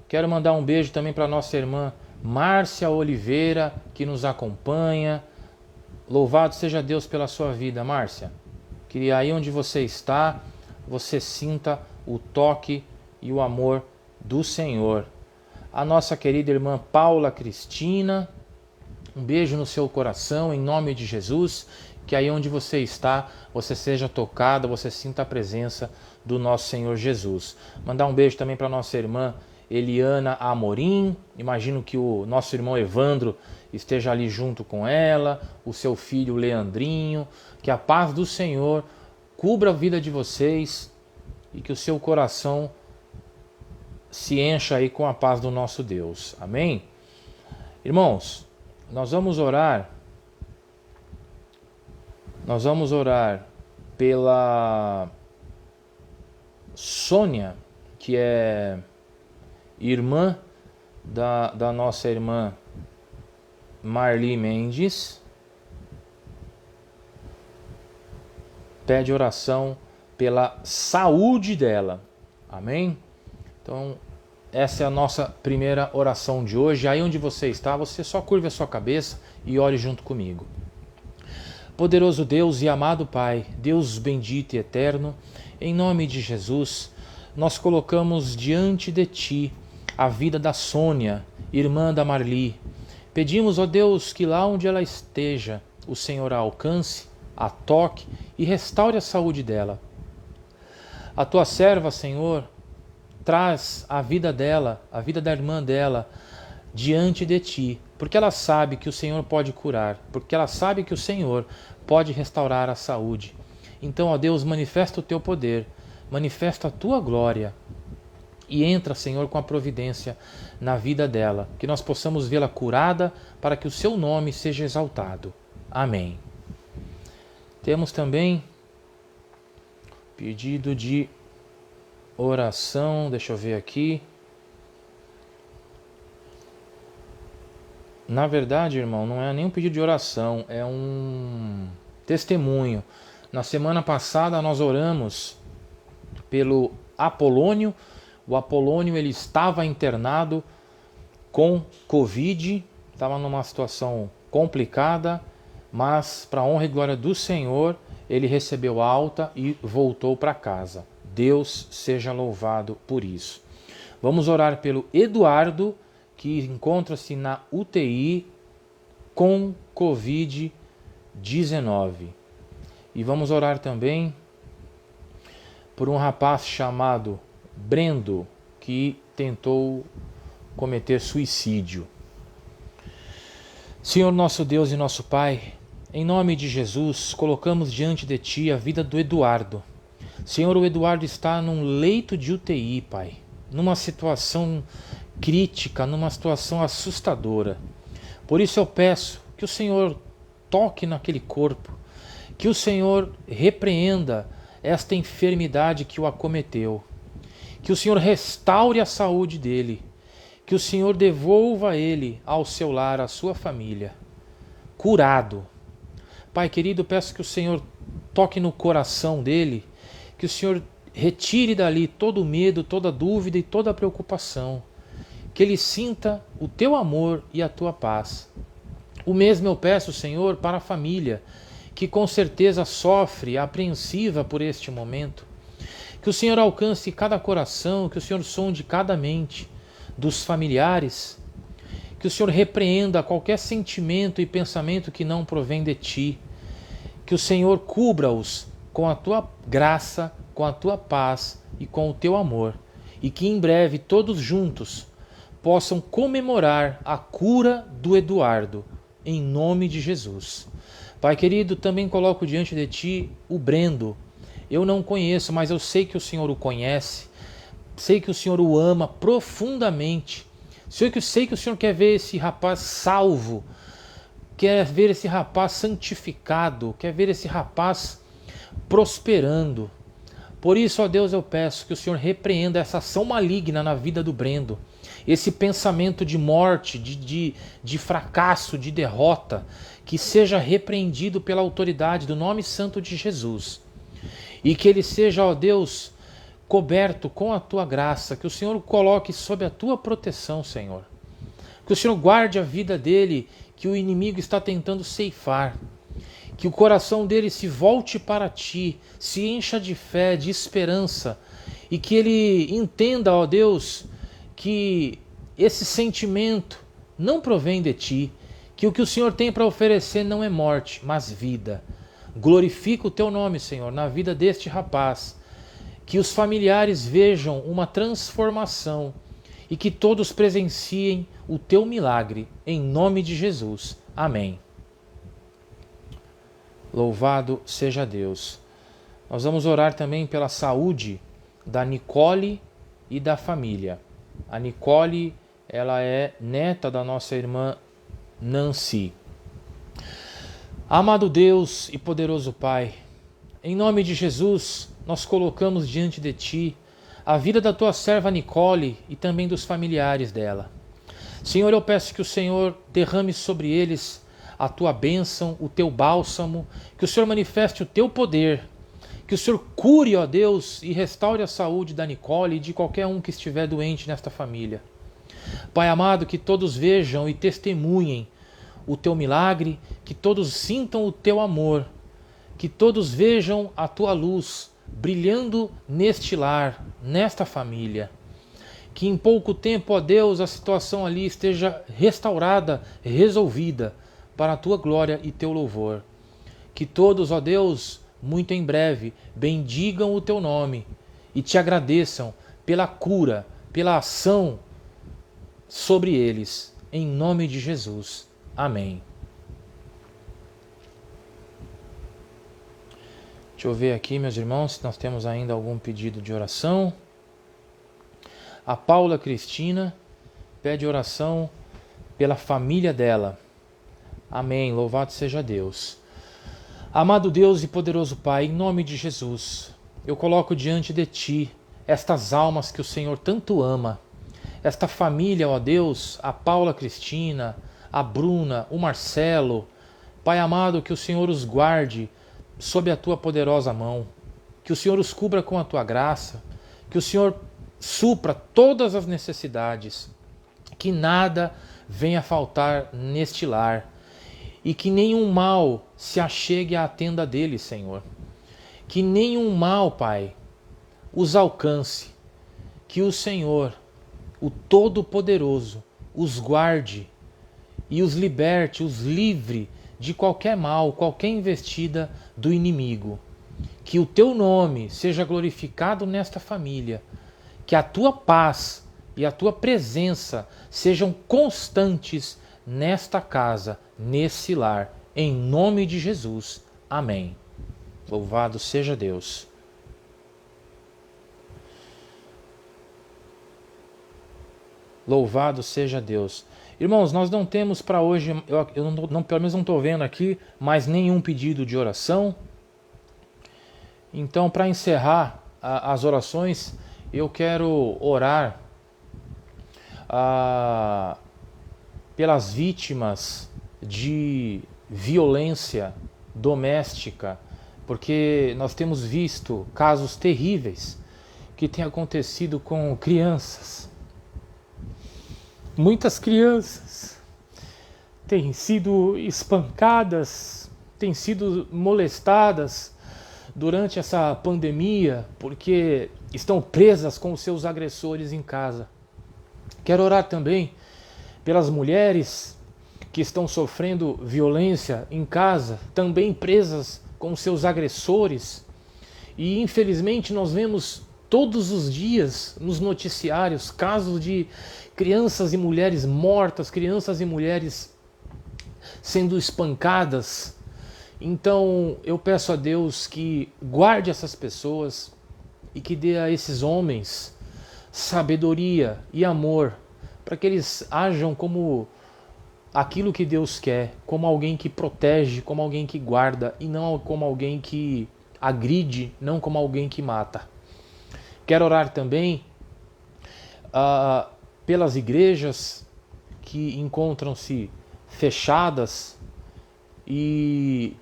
Quero mandar um beijo também para nossa irmã Márcia Oliveira, que nos acompanha. Louvado seja Deus pela sua vida, Márcia. Que aí onde você está, você sinta o toque e o amor do Senhor. A nossa querida irmã Paula Cristina, um beijo no seu coração, em nome de Jesus. Que aí onde você está, você seja tocada, você sinta a presença do nosso Senhor Jesus. Mandar um beijo também para nossa irmã Eliana Amorim. Imagino que o nosso irmão Evandro esteja ali junto com ela, o seu filho Leandrinho. Que a paz do Senhor cubra a vida de vocês e que o seu coração se encha aí com a paz do nosso Deus. Amém? Irmãos, nós vamos orar pela Sônia, que é irmã da nossa irmã Marli Mendes. Pede oração pela saúde dela. Amém? Então, essa é a nossa primeira oração de hoje. Aí onde você está, você só curva a sua cabeça e ore junto comigo. Poderoso Deus e amado Pai, Deus bendito e eterno, em nome de Jesus, nós colocamos diante de Ti a vida da Sônia, irmã da Marli. Pedimos, ó Deus, que lá onde ela esteja, o Senhor a alcance, a toque e restaure a saúde dela. A Tua serva, Senhor, traz a vida dela, a vida da irmã dela, diante de Ti, porque ela sabe que o Senhor pode curar, porque ela sabe que o Senhor pode restaurar a saúde. Então, ó Deus, manifesta o Teu poder, manifesta a Tua glória e entra, Senhor, com a providência na vida dela, que nós possamos vê-la curada para que o Seu nome seja exaltado. Amém. Temos também pedido de oração, deixa eu ver aqui. Na verdade, irmão, não é nem um pedido de oração, é um testemunho. Na semana passada nós oramos pelo Apolônio. O Apolônio ele estava internado com Covid, estava numa situação complicada, mas para a honra e glória do Senhor, ele recebeu alta e voltou para casa. Deus seja louvado por isso. Vamos orar pelo Eduardo, que encontra-se na UTI com Covid-19. E vamos orar também por um rapaz chamado Brendo, que tentou cometer suicídio. Senhor nosso Deus e nosso Pai, em nome de Jesus, colocamos diante de Ti a vida do Eduardo. Senhor, o Eduardo está num leito de UTI, Pai, numa situação crítica, numa situação assustadora. Por isso eu peço que o Senhor toque naquele corpo, que o Senhor repreenda esta enfermidade que o acometeu, que o Senhor restaure a saúde dele, que o Senhor devolva ele ao seu lar, à sua família, curado. Pai querido, peço que o Senhor toque no coração dele, que o Senhor retire dali todo o medo, toda a dúvida e toda a preocupação, que ele sinta o teu amor e a tua paz. O mesmo eu peço, Senhor, para a família, que com certeza sofre, apreensiva por este momento. Que o Senhor alcance cada coração, que o Senhor sonde cada mente dos familiares, que o Senhor repreenda qualquer sentimento e pensamento que não provém de Ti, que o Senhor cubra-os com a Tua graça, com a Tua paz e com o Teu amor, e que em breve todos juntos possam comemorar a cura do Eduardo, em nome de Jesus. Pai querido, também coloco diante de Ti o Brendo. Eu não conheço, mas eu sei que o Senhor o conhece, sei que o Senhor o ama profundamente, sei que o Senhor quer ver esse rapaz salvo, quer ver esse rapaz santificado, quer ver esse rapaz prosperando. Por isso, ó Deus, eu peço que o Senhor repreenda essa ação maligna na vida do Brendo, esse pensamento de morte, de fracasso, de derrota, que seja repreendido pela autoridade do nome santo de Jesus. E que ele seja, ó Deus, coberto com a Tua graça, que o Senhor o coloque sob a Tua proteção, Senhor. Que o Senhor guarde a vida dele, que o inimigo está tentando ceifar. Que o coração dele se volte para Ti, se encha de fé, de esperança, e que ele entenda, ó Deus, que esse sentimento não provém de Ti, que o Senhor tem para oferecer não é morte, mas vida. Glorifica o Teu nome, Senhor, na vida deste rapaz, que os familiares vejam uma transformação e que todos presenciem o Teu milagre, em nome de Jesus. Amém. Louvado seja Deus. Nós vamos orar também pela saúde da Nicole e da família. A Nicole, ela é neta da nossa irmã Nancy. Amado Deus e poderoso Pai, em nome de Jesus, nós colocamos diante de Ti a vida da Tua serva Nicole e também dos familiares dela. Senhor, eu peço que o Senhor derrame sobre eles a Tua bênção, o Teu bálsamo, que o Senhor manifeste o Teu poder, que o Senhor cure, ó Deus, e restaure a saúde da Nicole e de qualquer um que estiver doente nesta família. Pai amado, que todos vejam e testemunhem o Teu milagre, que todos sintam o Teu amor, que todos vejam a Tua luz brilhando neste lar, nesta família. Que em pouco tempo, ó Deus, a situação ali esteja restaurada, resolvida, para a Tua glória e Teu louvor. Que todos, ó Deus, muito em breve, bendigam o Teu nome e Te agradeçam pela cura, pela ação sobre eles, em nome de Jesus. Amém. Deixa eu ver aqui, meus irmãos, se nós temos ainda algum pedido de oração. A Paula Cristina pede oração pela família dela. Amém. Louvado seja Deus. Amado Deus e poderoso Pai, em nome de Jesus, eu coloco diante de Ti estas almas que o Senhor tanto ama. Esta família, ó Deus, a Paula Cristina, a Bruna, o Marcelo. Pai amado, que o Senhor os guarde sob a Tua poderosa mão, que o Senhor os cubra com a Tua graça, que o Senhor supra todas as necessidades, Que nada venha faltar neste lar e que nenhum mal se achegue à tenda deles, Senhor. Que nenhum mal, Pai, os alcance. Que o Senhor, o Todo-Poderoso, os guarde e os liberte, os livre de qualquer mal, qualquer investida do inimigo. Que o teu nome seja glorificado nesta família. Que a tua paz e a tua presença sejam constantes nesta casa, nesse lar. Em nome de Jesus. Amém. Louvado seja Deus. Louvado seja Deus. Irmãos, nós não temos para hoje, eu não, pelo menos não estou vendo aqui, mais nenhum pedido de oração. Então, para encerrar as orações, eu quero orar pelas vítimas de violência doméstica, porque nós temos visto casos terríveis que têm acontecido com crianças. Muitas crianças têm sido espancadas, têm sido molestadas durante essa pandemia porque estão presas com os seus agressores em casa. Quero orar também pelas mulheres que estão sofrendo violência em casa, também presas com os seus agressores. E infelizmente nós vemos todos os dias nos noticiários casos de crianças e mulheres mortas, crianças e mulheres sendo espancadas. Então eu peço a Deus que guarde essas pessoas e que dê a esses homens sabedoria e amor para que eles ajam como aquilo que Deus quer, como alguém que protege, como alguém que guarda e não como alguém que agride, não como alguém que mata. Quero orar também pelas igrejas que encontram-se fechadas e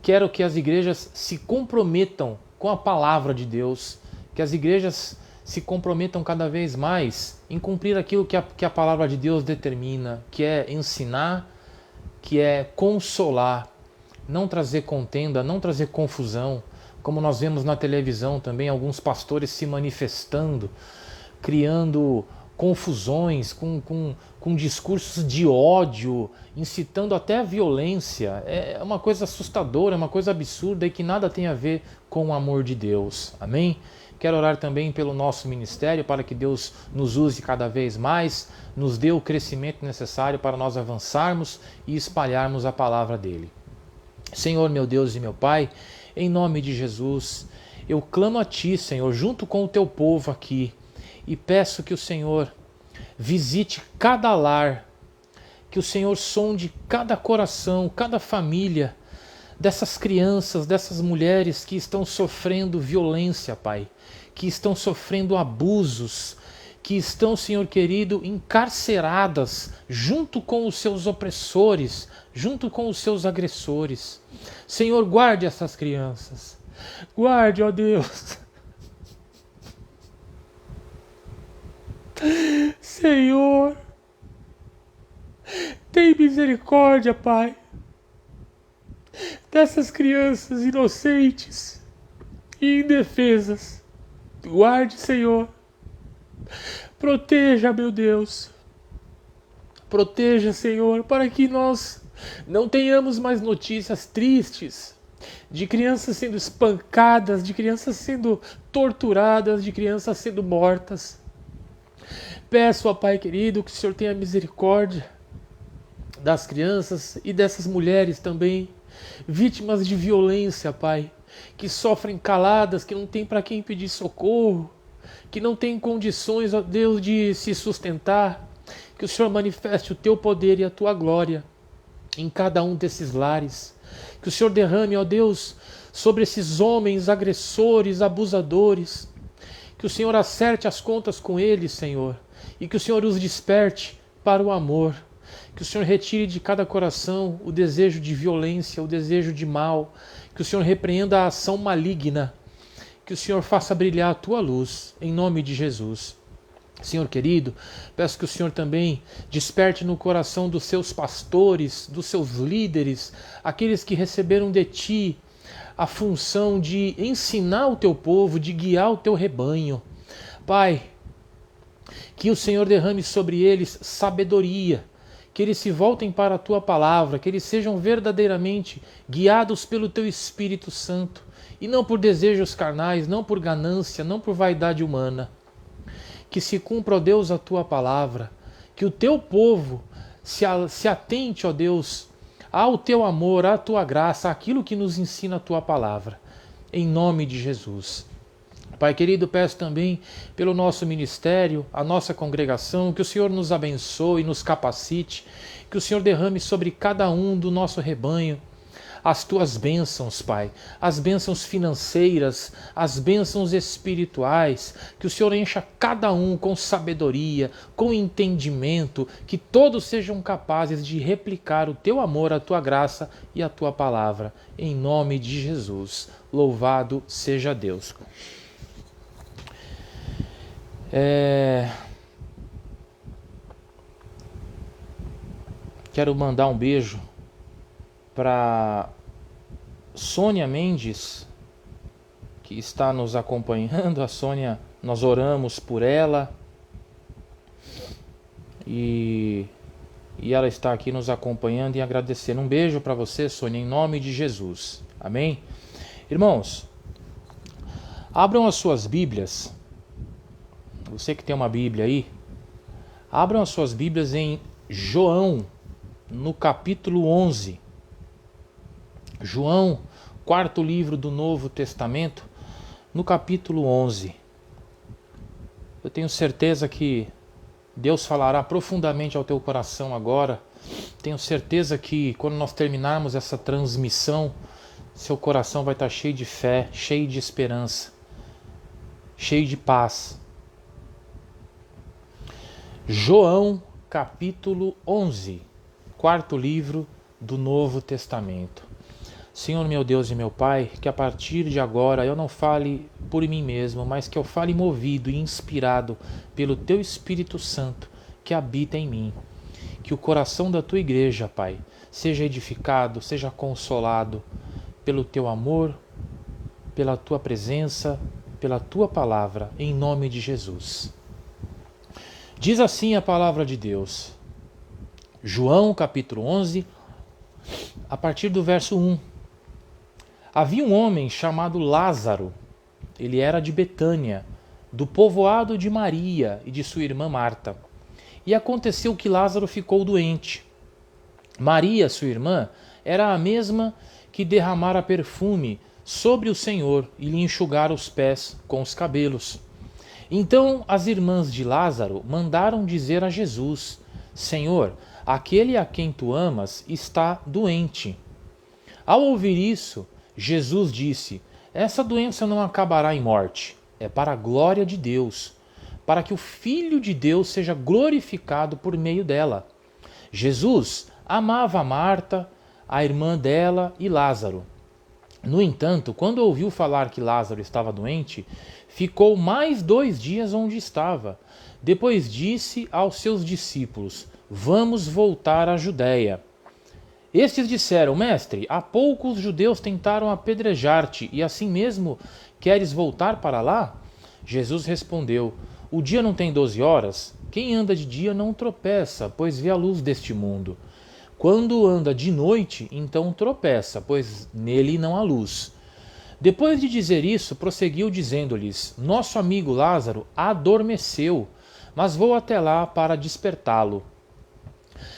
quero que as igrejas se comprometam com a palavra de Deus, que as igrejas se comprometam cada vez mais em cumprir aquilo que a palavra de Deus determina, que é ensinar, que é consolar, não trazer contenda, não trazer confusão, como nós vemos na televisão também alguns pastores se manifestando, criando confusões, com discursos de ódio, incitando até a violência. É uma coisa assustadora, é uma coisa absurda e que nada tem a ver com o amor de Deus. Amém? Quero orar também pelo nosso ministério, para que Deus nos use cada vez mais, nos dê o crescimento necessário para nós avançarmos e espalharmos a palavra dele. Senhor, meu Deus e meu Pai, em nome de Jesus, eu clamo a Ti, Senhor, junto com o Teu povo aqui, e peço que o Senhor visite cada lar, que o Senhor sonde cada coração, cada família, dessas crianças, dessas mulheres que estão sofrendo violência, Pai, que estão sofrendo abusos, que estão, Senhor querido, encarceradas junto com os seus opressores, junto com os seus agressores. Senhor, guarde essas crianças. Guarde, ó Deus. Senhor, tem misericórdia, Pai, dessas crianças inocentes e indefesas. Guarde, Senhor. Proteja, meu Deus. Proteja, Senhor, para que nós não tenhamos mais notícias tristes de crianças sendo espancadas, de crianças sendo torturadas, de crianças sendo mortas. Peço, ó Pai querido, que o Senhor tenha misericórdia das crianças e dessas mulheres também, vítimas de violência, Pai, que sofrem caladas, que não tem para quem pedir socorro, que não tem condições, ó Deus, de se sustentar. Que o Senhor manifeste o Teu poder e a Tua glória em cada um desses lares. Que o Senhor derrame, ó Deus, sobre esses homens agressores, abusadores. Que o Senhor acerte as contas com eles, Senhor, e que o Senhor os desperte para o amor. Que o Senhor retire de cada coração o desejo de violência, o desejo de mal. Que o Senhor repreenda a ação maligna. Que o Senhor faça brilhar a Tua luz, em nome de Jesus. Senhor querido, peço que o Senhor também desperte no coração dos seus pastores, dos seus líderes, aqueles que receberam de Ti a função de ensinar o Teu povo, de guiar o Teu rebanho. Pai, que o Senhor derrame sobre eles sabedoria, que eles se voltem para a Tua palavra, que eles sejam verdadeiramente guiados pelo Teu Espírito Santo, e não por desejos carnais, não por ganância, não por vaidade humana. Que se cumpra, ó Deus, a Tua palavra, que o Teu povo se atente, ó Deus, ao Teu amor, à Tua graça, àquilo que nos ensina a Tua palavra, em nome de Jesus. Pai querido, peço também pelo nosso ministério, a nossa congregação, que o Senhor nos abençoe, nos capacite, que o Senhor derrame sobre cada um do nosso rebanho as Tuas bênçãos, Pai, as bênçãos financeiras, as bênçãos espirituais, que o Senhor encha cada um com sabedoria, com entendimento, que todos sejam capazes de replicar o Teu amor, a Tua graça e a Tua palavra, em nome de Jesus. Louvado seja Deus. Quero mandar um beijo para Sônia Mendes, que está nos acompanhando. A Sônia, nós oramos por ela e ela está aqui nos acompanhando e agradecendo. Um beijo para você, Sônia, em nome de Jesus. Amém? Irmãos, abram as suas Bíblias. Você que tem uma Bíblia aí, abram as suas Bíblias em João, no capítulo 11. João, quarto livro do Novo Testamento, no capítulo 11. Eu tenho certeza que Deus falará profundamente ao teu coração agora. Tenho certeza que quando nós terminarmos essa transmissão, seu coração vai estar cheio de fé, cheio de esperança, cheio de paz. João, capítulo 11, quarto livro do Novo Testamento. Senhor, meu Deus e meu Pai, que a partir de agora eu não fale por mim mesmo, mas que eu fale movido e inspirado pelo Teu Espírito Santo que habita em mim. Que o coração da Tua igreja, Pai, seja edificado, seja consolado pelo Teu amor, pela Tua presença, pela Tua palavra, em nome de Jesus. Diz assim a palavra de Deus. João, capítulo 11, a partir do verso 1. Havia um homem chamado Lázaro. Ele era de Betânia, do povoado de Maria e de sua irmã Marta. E aconteceu que Lázaro ficou doente. Maria, sua irmã, era a mesma que derramara perfume sobre o Senhor e lhe enxugara os pés com os cabelos. Então as irmãs de Lázaro mandaram dizer a Jesus: Senhor, aquele a quem tu amas está doente. Ao ouvir isso, Jesus disse: essa doença não acabará em morte, é para a glória de Deus, para que o Filho de Deus seja glorificado por meio dela. Jesus amava Marta, a irmã dela e Lázaro. No entanto, quando ouviu falar que Lázaro estava doente, ficou mais 2 dias onde estava. Depois disse aos seus discípulos: vamos voltar à Judéia. Estes disseram: Mestre, há pouco os judeus tentaram apedrejar-te, e assim mesmo queres voltar para lá? Jesus respondeu: O dia não tem 12 horas? Quem anda de dia não tropeça, pois vê a luz deste mundo. Quando anda de noite, então tropeça, pois nele não há luz. Depois de dizer isso, prosseguiu dizendo-lhes: Nosso amigo Lázaro adormeceu, mas vou até lá para despertá-lo.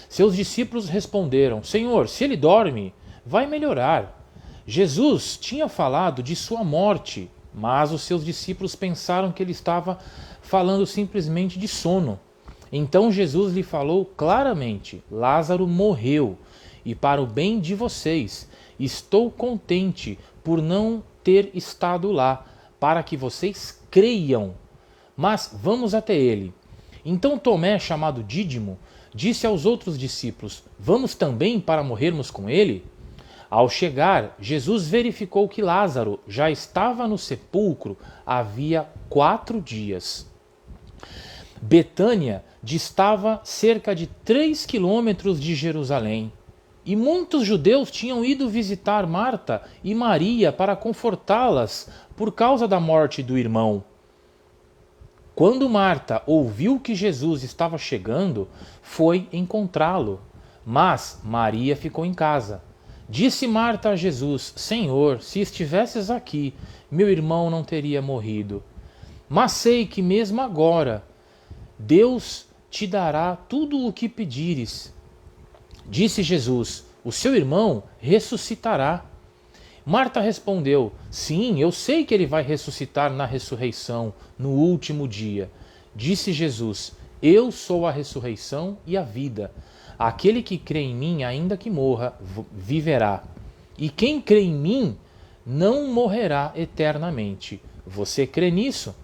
Seus discípulos responderam: Senhor, se ele dorme, vai melhorar. Jesus tinha falado de sua morte, mas os seus discípulos pensaram que ele estava falando simplesmente de sono. Então Jesus lhe falou claramente: Lázaro morreu, e para o bem de vocês, estou contente por não ter estado lá, para que vocês creiam. Mas vamos até ele. Então Tomé, chamado Dídimo, disse aos outros discípulos: Vamos também para morrermos com ele? Ao chegar, Jesus verificou que Lázaro já estava no sepulcro havia 4 dias. Betânia distava cerca de 3 quilômetros de Jerusalém, e muitos judeus tinham ido visitar Marta e Maria para confortá-las por causa da morte do irmão. Quando Marta ouviu que Jesus estava chegando, foi encontrá-lo, mas Maria ficou em casa. Disse Marta a Jesus: Senhor, se estivesses aqui, meu irmão não teria morrido. Mas sei que mesmo agora Deus te dará tudo o que pedires. Disse Jesus: o seu irmão ressuscitará. Marta respondeu: sim, eu sei que ele vai ressuscitar na ressurreição, no último dia. Disse Jesus: eu sou a ressurreição e a vida. Aquele que crê em mim, ainda que morra, viverá. E quem crê em mim não morrerá eternamente. Você crê nisso?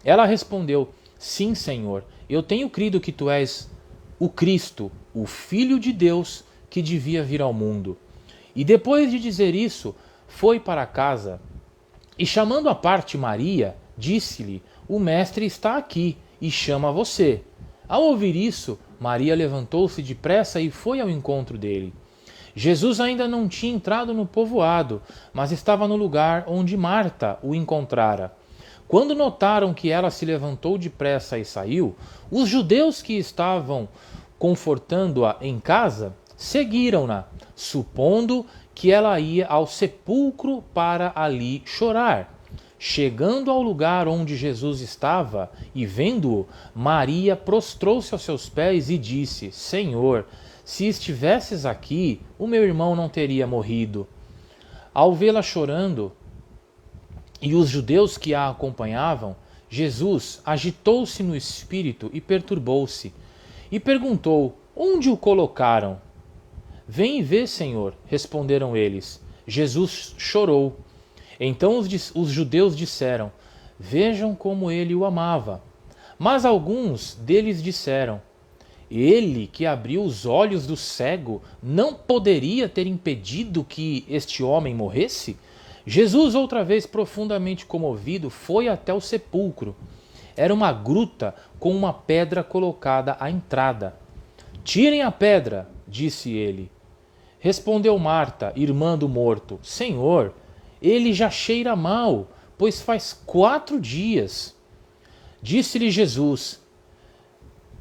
Ela respondeu: sim, Senhor, eu tenho crido que tu és o Cristo, o Filho de Deus, que devia vir ao mundo. E depois de dizer isso, foi para casa. E chamando à parte Maria, disse-lhe: o mestre está aqui e chama você. Ao ouvir isso, Maria levantou-se depressa e foi ao encontro dele. Jesus ainda não tinha entrado no povoado, mas estava no lugar onde Marta o encontrara. Quando notaram que ela se levantou depressa e saiu, os judeus que estavam confortando-a em casa seguiram-na, supondo que ela ia ao sepulcro para ali chorar. Chegando ao lugar onde Jesus estava e vendo-o, Maria prostrou-se aos seus pés e disse: Senhor, se estivesses aqui, o meu irmão não teria morrido. Ao vê-la chorando e os judeus que a acompanhavam, Jesus agitou-se no espírito e perturbou-se, e perguntou: onde o colocaram? Vem e vê, Senhor, responderam eles. Jesus chorou. Então os judeus disseram: vejam como ele o amava. Mas alguns deles disseram: ele que abriu os olhos do cego não poderia ter impedido que este homem morresse? Jesus, outra vez profundamente comovido, foi até o sepulcro. Era uma gruta com uma pedra colocada à entrada. Tirem a pedra, disse ele. Respondeu Marta, irmã do morto: Senhor, ele já cheira mal, pois faz 4 dias. Disse-lhe Jesus: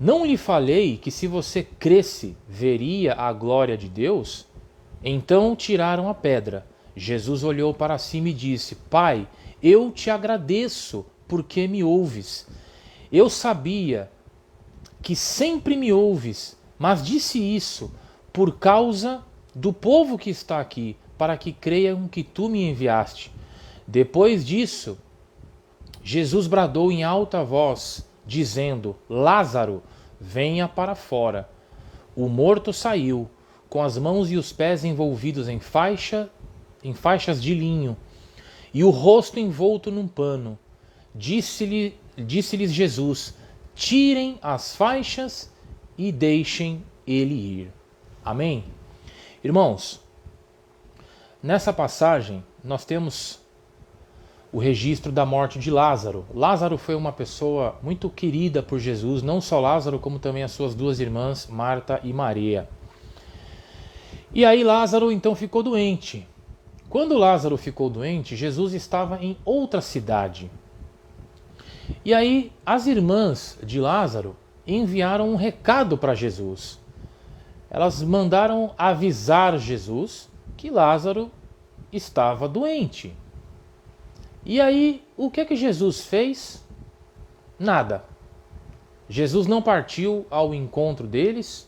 não lhe falei que se você cresce, veria a glória de Deus? Então tiraram a pedra. Jesus olhou para cima e disse: Pai, eu te agradeço porque me ouves. Eu sabia que sempre me ouves, mas disse isso por causa do povo que está aqui, para que creiam que tu me enviaste. Depois disso, Jesus bradou em alta voz, dizendo: Lázaro, venha para fora. O morto saiu, com as mãos e os pés envolvidos em faixas de linho, e o rosto envolto num pano. Disse-lhes Jesus: tirem as faixas e deixem ele ir. Amém? Irmãos, nessa passagem nós temos o registro da morte de Lázaro. Lázaro foi uma pessoa muito querida por Jesus, não só Lázaro, como também as suas 2 irmãs, Marta e Maria. E aí Lázaro então ficou doente. Quando Lázaro ficou doente, Jesus estava em outra cidade. E aí as irmãs de Lázaro enviaram um recado para Jesus. Elas mandaram avisar Jesus que Lázaro estava doente. E aí, o que Jesus fez? Nada. Jesus não partiu ao encontro deles.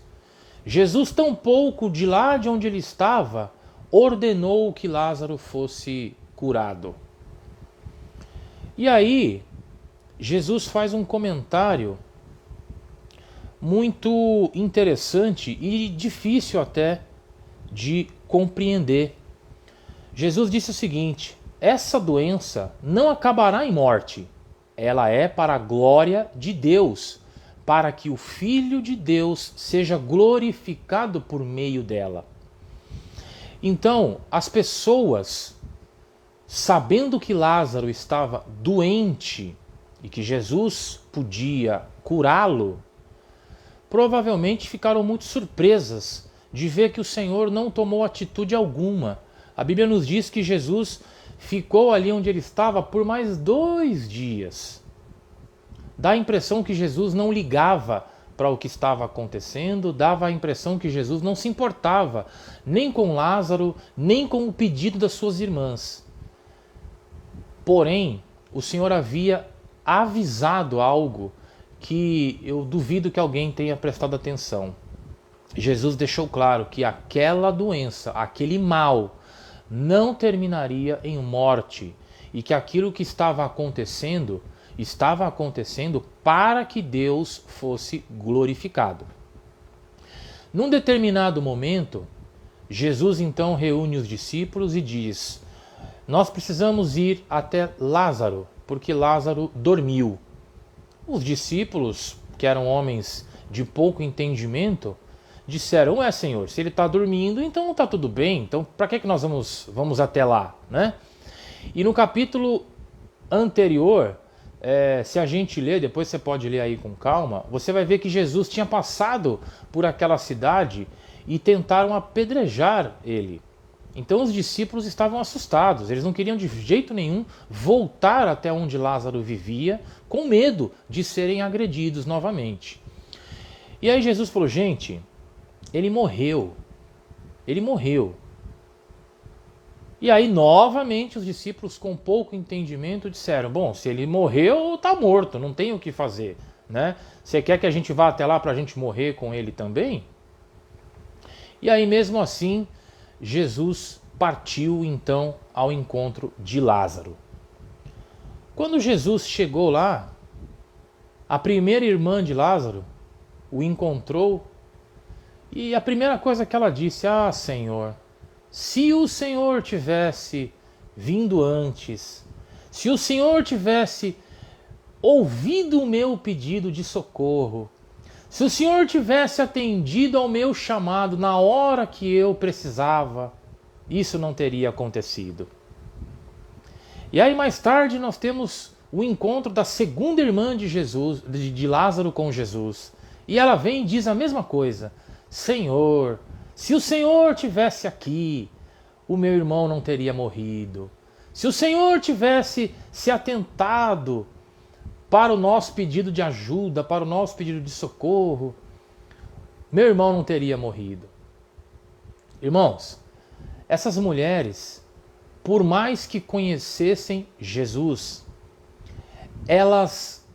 Jesus, tampouco de lá de onde ele estava, ordenou que Lázaro fosse curado. E aí, Jesus faz um comentário muito interessante e difícil até de compreender. Jesus disse o seguinte: essa doença não acabará em morte. Ela é para a glória de Deus, para que o Filho de Deus seja glorificado por meio dela. Então, as pessoas, sabendo que Lázaro estava doente, e que Jesus podia curá-lo, provavelmente ficaram muito surpresas de ver que o Senhor não tomou atitude alguma. A Bíblia nos diz que Jesus ficou ali onde ele estava por mais 2 dias. Dá a impressão que Jesus não ligava para o que estava acontecendo, dava a impressão que Jesus não se importava nem com Lázaro, nem com o pedido das suas irmãs. Porém, o Senhor havia avisado algo que eu duvido que alguém tenha prestado atenção. Jesus deixou claro que aquela doença, aquele mal, não terminaria em morte e que aquilo que estava acontecendo para que Deus fosse glorificado. Num determinado momento, Jesus então reúne os discípulos e diz: nós precisamos ir até Lázaro, porque Lázaro dormiu. Os discípulos, que eram homens de pouco entendimento, disseram: ué, Senhor, se ele está dormindo, então está tudo bem, então para que nós vamos até lá, né? E no capítulo anterior, se a gente ler, depois você pode ler aí com calma, você vai ver que Jesus tinha passado por aquela cidade e tentaram apedrejar ele. Então os discípulos estavam assustados, eles não queriam de jeito nenhum voltar até onde Lázaro vivia, com medo de serem agredidos novamente. E aí Jesus falou: gente, ele morreu. E aí novamente os discípulos, com pouco entendimento, disseram: bom, se ele morreu, está morto, não tem o que fazer, né? Você quer que a gente vá até lá para a gente morrer com ele também? E aí mesmo assim, Jesus partiu então ao encontro de Lázaro. Quando Jesus chegou lá, a primeira irmã de Lázaro o encontrou e a primeira coisa que ela disse: ah, Senhor, se o Senhor tivesse vindo antes, se o Senhor tivesse ouvido o meu pedido de socorro, se o Senhor tivesse atendido ao meu chamado na hora que eu precisava, isso não teria acontecido. E aí mais tarde nós temos o encontro da segunda irmã de Jesus, de Lázaro com Jesus. E ela vem e diz a mesma coisa: Senhor, se o Senhor tivesse aqui, o meu irmão não teria morrido. Se o Senhor tivesse se atentado para o nosso pedido de ajuda, para o nosso pedido de socorro, meu irmão não teria morrido. Irmãos, essas mulheres, por mais que conhecessem Jesus, elas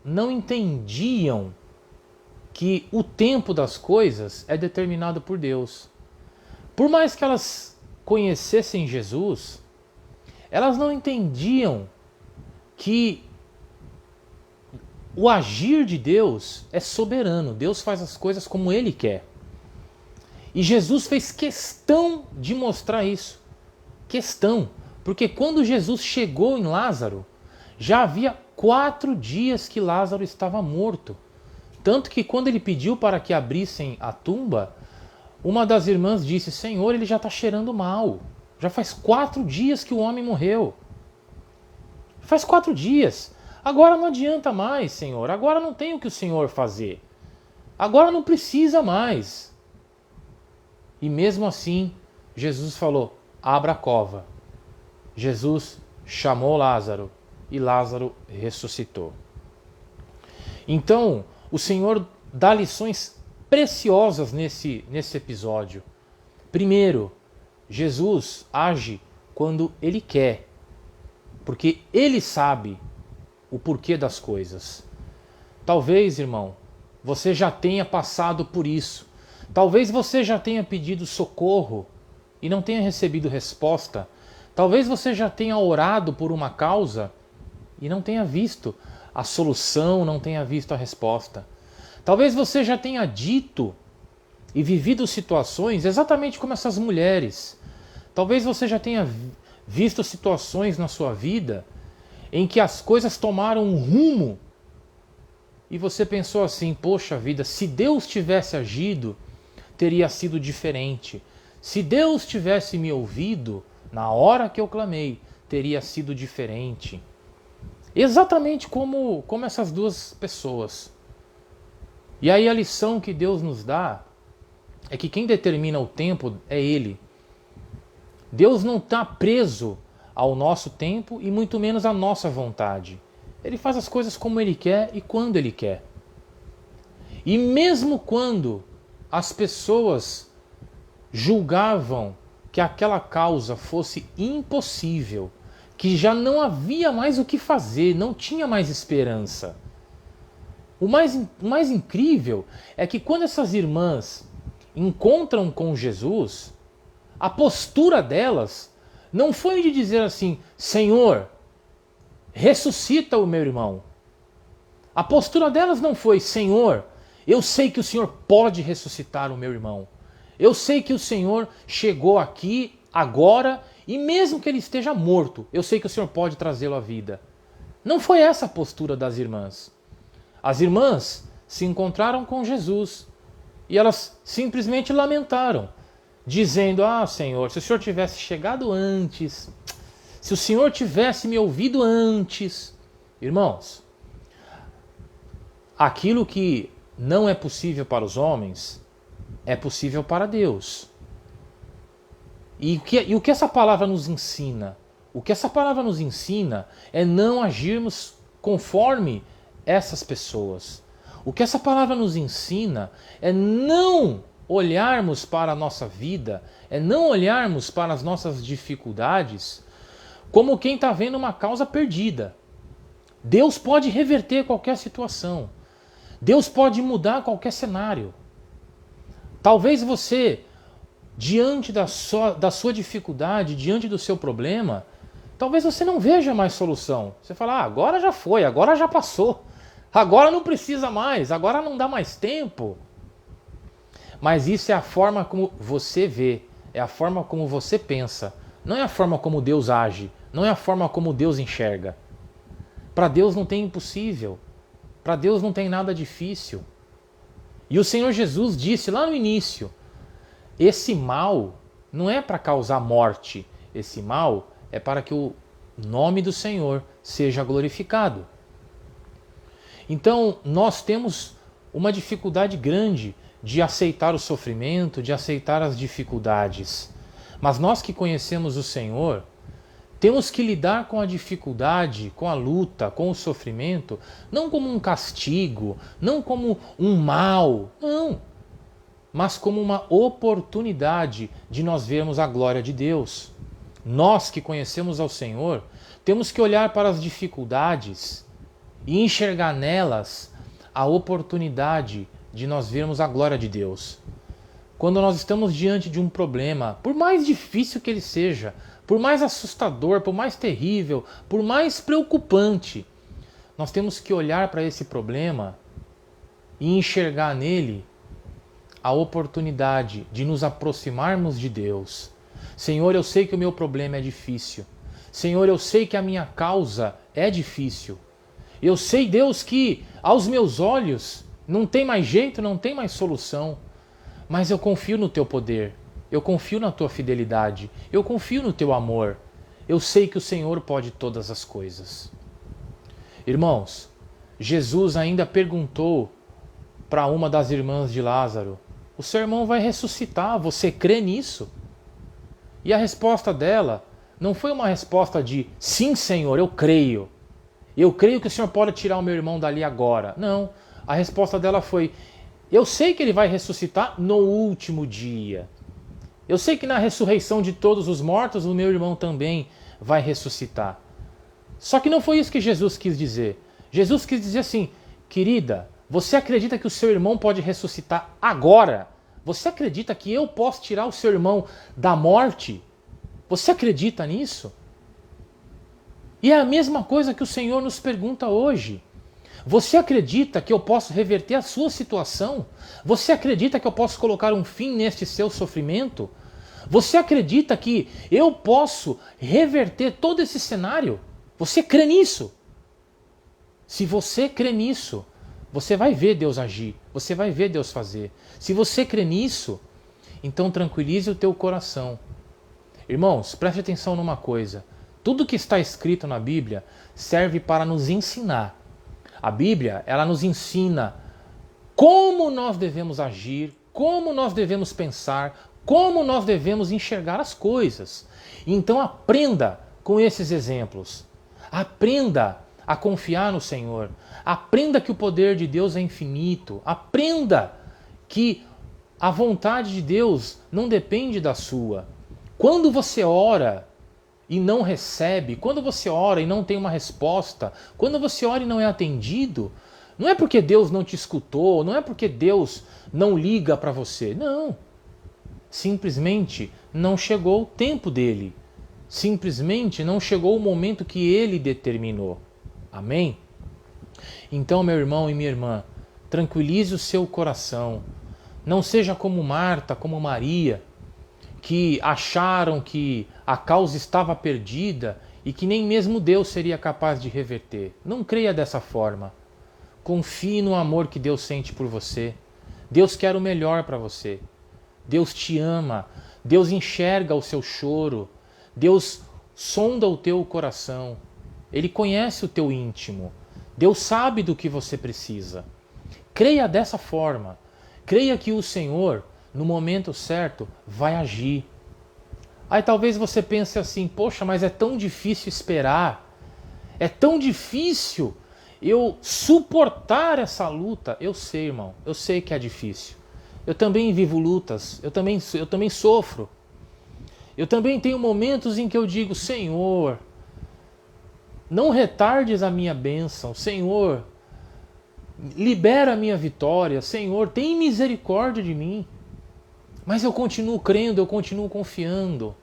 não entendiam que o tempo das coisas é determinado por Deus. Por mais que elas conhecessem Jesus, elas não entendiam que o agir de Deus é soberano. Deus faz as coisas como Ele quer. E Jesus fez questão de mostrar isso. Questão. Porque quando Jesus chegou em Lázaro, já havia 4 dias que Lázaro estava morto. Tanto que quando ele pediu para que abrissem a tumba, uma das irmãs disse: Senhor, ele já está cheirando mal. Já faz 4 dias que o homem morreu. Faz 4 dias. Agora não adianta mais, Senhor. Agora não tem o que o Senhor fazer. Agora não precisa mais. E mesmo assim, Jesus falou: abra a cova. Jesus chamou Lázaro e Lázaro ressuscitou. Então, o Senhor dá lições preciosas nesse episódio. Primeiro, Jesus age quando Ele quer, porque Ele sabe o porquê das coisas. Talvez, irmão, você já tenha passado por isso. Talvez você já tenha pedido socorro e não tenha recebido resposta. Talvez você já tenha orado por uma causa e não tenha visto a solução, não tenha visto a resposta. Talvez você já tenha dito e vivido situações exatamente como essas mulheres. Talvez você já tenha visto situações na sua vida em que as coisas tomaram um rumo e você pensou assim: poxa vida, se Deus tivesse agido, teria sido diferente. Se Deus tivesse me ouvido na hora que eu clamei, teria sido diferente. Exatamente como essas duas pessoas. E aí a lição que Deus nos dá é que quem determina o tempo é Ele. Deus não está preso ao nosso tempo e muito menos à nossa vontade. Ele faz as coisas como Ele quer e quando Ele quer. E mesmo quando as pessoas julgavam que aquela causa fosse impossível, que já não havia mais o que fazer, não tinha mais esperança. O mais incrível é que quando essas irmãs encontram com Jesus, a postura delas não foi de dizer assim: Senhor, ressuscita o meu irmão. A postura delas não foi: Senhor, eu sei que o Senhor pode ressuscitar o meu irmão. Eu sei que o Senhor chegou aqui agora e mesmo que ele esteja morto, eu sei que o Senhor pode trazê-lo à vida. Não foi essa a postura das irmãs. As irmãs se encontraram com Jesus e elas simplesmente lamentaram, dizendo: ah, Senhor, se o Senhor tivesse chegado antes, se o Senhor tivesse me ouvido antes. Irmãos, aquilo que não é possível para os homens é possível para Deus. E o que essa palavra nos ensina? O que essa palavra nos ensina é não agirmos conforme essas pessoas. O que essa palavra nos ensina é não olharmos para a nossa vida, é não olharmos para as nossas dificuldades como quem está vendo uma causa perdida. Deus pode reverter qualquer situação. Deus pode mudar qualquer cenário. Talvez você, diante da sua dificuldade, diante do seu problema, talvez você não veja mais solução. Você fala: ah, agora já foi, agora já passou, agora não precisa mais, agora não dá mais tempo. Mas isso é a forma como você vê, é a forma como você pensa, não é a forma como Deus age, não é a forma como Deus enxerga. Para Deus não tem impossível, para Deus não tem nada difícil. E o Senhor Jesus disse lá no início: esse mal não é para causar morte, esse mal é para que o nome do Senhor seja glorificado. Então nós temos uma dificuldade grande de aceitar o sofrimento, de aceitar as dificuldades. Mas nós que conhecemos o Senhor, temos que lidar com a dificuldade, com a luta, com o sofrimento, não como um castigo, não como um mal, não, mas como uma oportunidade de nós vermos a glória de Deus. Nós que conhecemos ao Senhor, temos que olhar para as dificuldades e enxergar nelas a oportunidade de nós vermos a glória de Deus. Quando nós estamos diante de um problema, por mais difícil que ele seja, por mais assustador, por mais terrível, por mais preocupante, nós temos que olhar para esse problema e enxergar nele a oportunidade de nos aproximarmos de Deus. Senhor, eu sei que o meu problema é difícil. Senhor, eu sei que a minha causa é difícil. Eu sei, Deus, que aos meus olhos não tem mais jeito, não tem mais solução. Mas eu confio no teu poder. Eu confio na tua fidelidade. Eu confio no teu amor. Eu sei que o Senhor pode todas as coisas. Irmãos, Jesus ainda perguntou para uma das irmãs de Lázaro: o seu irmão vai ressuscitar, você crê nisso? E a resposta dela não foi uma resposta de sim, Senhor, eu creio. Eu creio que o Senhor pode tirar o meu irmão dali agora. Não, a resposta dela foi: eu sei que ele vai ressuscitar no último dia. Eu sei que na ressurreição de todos os mortos, o meu irmão também vai ressuscitar. Só que não foi isso que Jesus quis dizer. Jesus quis dizer assim: querida, você acredita que o seu irmão pode ressuscitar agora? Você acredita que eu posso tirar o seu irmão da morte? Você acredita nisso? E é a mesma coisa que o Senhor nos pergunta hoje. Você acredita que eu posso reverter a sua situação? Você acredita que eu posso colocar um fim neste seu sofrimento? Você acredita que eu posso reverter todo esse cenário? Você crê nisso? Se você crê nisso, você vai ver Deus agir, você vai ver Deus fazer. Se você crê nisso, então tranquilize o teu coração. Irmãos, preste atenção numa coisa. Tudo que está escrito na Bíblia serve para nos ensinar. A Bíblia, ela nos ensina como nós devemos agir, como nós devemos pensar, como nós devemos enxergar as coisas. Então aprenda com esses exemplos. Aprenda a confiar no Senhor. Aprenda que o poder de Deus é infinito. Aprenda que a vontade de Deus não depende da sua. Quando você ora e não recebe, quando você ora e não tem uma resposta, quando você ora e não é atendido, não é porque Deus não te escutou, não é porque Deus não liga para você. Não. Simplesmente não chegou o tempo dele. Simplesmente não chegou o momento que ele determinou. Amém? Então, meu irmão e minha irmã, tranquilize o seu coração. Não seja como Marta, como Maria, que acharam que a causa estava perdida e que nem mesmo Deus seria capaz de reverter. Não creia dessa forma. Confie no amor que Deus sente por você. Deus quer o melhor para você. Deus te ama. Deus enxerga o seu choro. Deus sonda o teu coração. Ele conhece o teu íntimo. Deus sabe do que você precisa. Creia dessa forma. Creia que o Senhor, no momento certo, vai agir. Aí talvez você pense assim, poxa, mas é tão difícil esperar. É tão difícil eu suportar essa luta. Eu sei, irmão, eu sei que é difícil. Eu também vivo lutas, eu também sofro. Eu também tenho momentos em que eu digo, Senhor, não retardes a minha bênção. Senhor, libera a minha vitória. Senhor, tem misericórdia de mim. Mas eu continuo crendo, eu continuo confiando.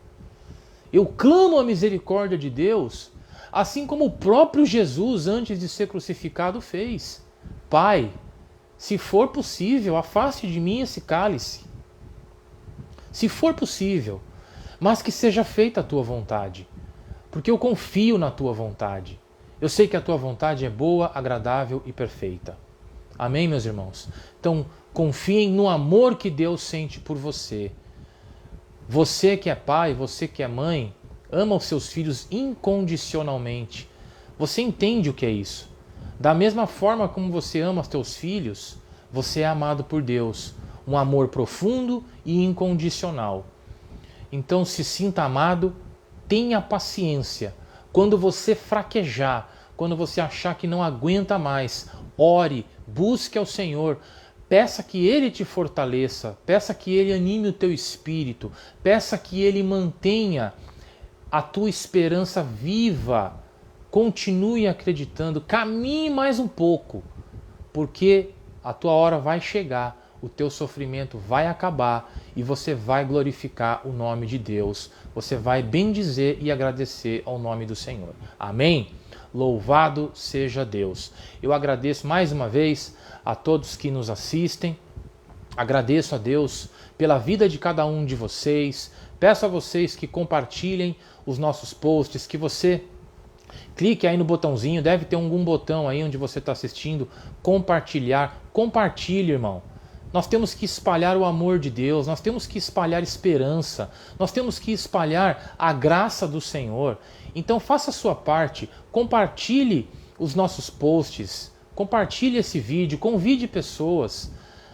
Eu clamo a misericórdia de Deus, assim como o próprio Jesus, antes de ser crucificado, fez. Pai, se for possível, afaste de mim esse cálice. Se for possível, mas que seja feita a tua vontade. Porque eu confio na tua vontade. Eu sei que a tua vontade é boa, agradável e perfeita. Amém, meus irmãos? Então, confiem no amor que Deus sente por você. Você que é pai, você que é mãe, ama os seus filhos incondicionalmente. Você entende o que é isso? Da mesma forma como você ama os teus filhos, você é amado por Deus. Um amor profundo e incondicional. Então, se sinta amado, tenha paciência. Quando você fraquejar, quando você achar que não aguenta mais, ore, busque ao Senhor, peça que Ele te fortaleça, peça que Ele anime o teu espírito, peça que Ele mantenha a tua esperança viva, continue acreditando, caminhe mais um pouco, porque a tua hora vai chegar, o teu sofrimento vai acabar e você vai glorificar o nome de Deus. Você vai bendizer e agradecer ao nome do Senhor. Amém? Louvado seja Deus. Eu agradeço mais uma vez a todos que nos assistem. Agradeço a Deus pela vida de cada um de vocês. Peço a vocês que compartilhem os nossos posts, que você clique aí no botãozinho, deve ter algum botão aí onde você está assistindo, compartilhar. Compartilhe, irmão. Nós temos que espalhar o amor de Deus, nós temos que espalhar esperança, nós temos que espalhar a graça do Senhor. Então faça a sua parte, compartilhe os nossos posts, compartilhe esse vídeo, convide pessoas.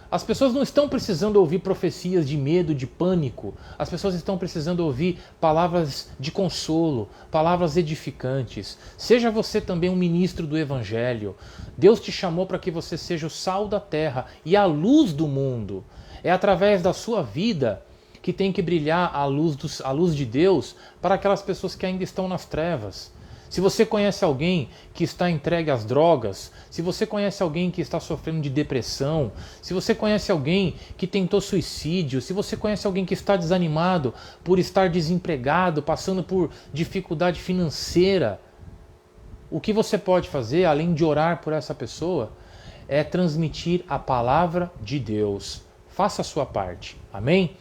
As pessoas não estão precisando ouvir profecias de medo, de pânico. As pessoas estão precisando ouvir palavras de consolo, palavras edificantes. Seja você também um ministro do Evangelho. Deus te chamou para que você seja o sal da terra e a luz do mundo. É através da sua vida que tem que brilhar a luz de Deus para aquelas pessoas que ainda estão nas trevas. Se você conhece alguém que está entregue às drogas, se você conhece alguém que está sofrendo de depressão, se você conhece alguém que tentou suicídio, se você conhece alguém que está desanimado por estar desempregado, passando por dificuldade financeira, o que você pode fazer, além de orar por essa pessoa, é transmitir a palavra de Deus. Faça a sua parte. Amém?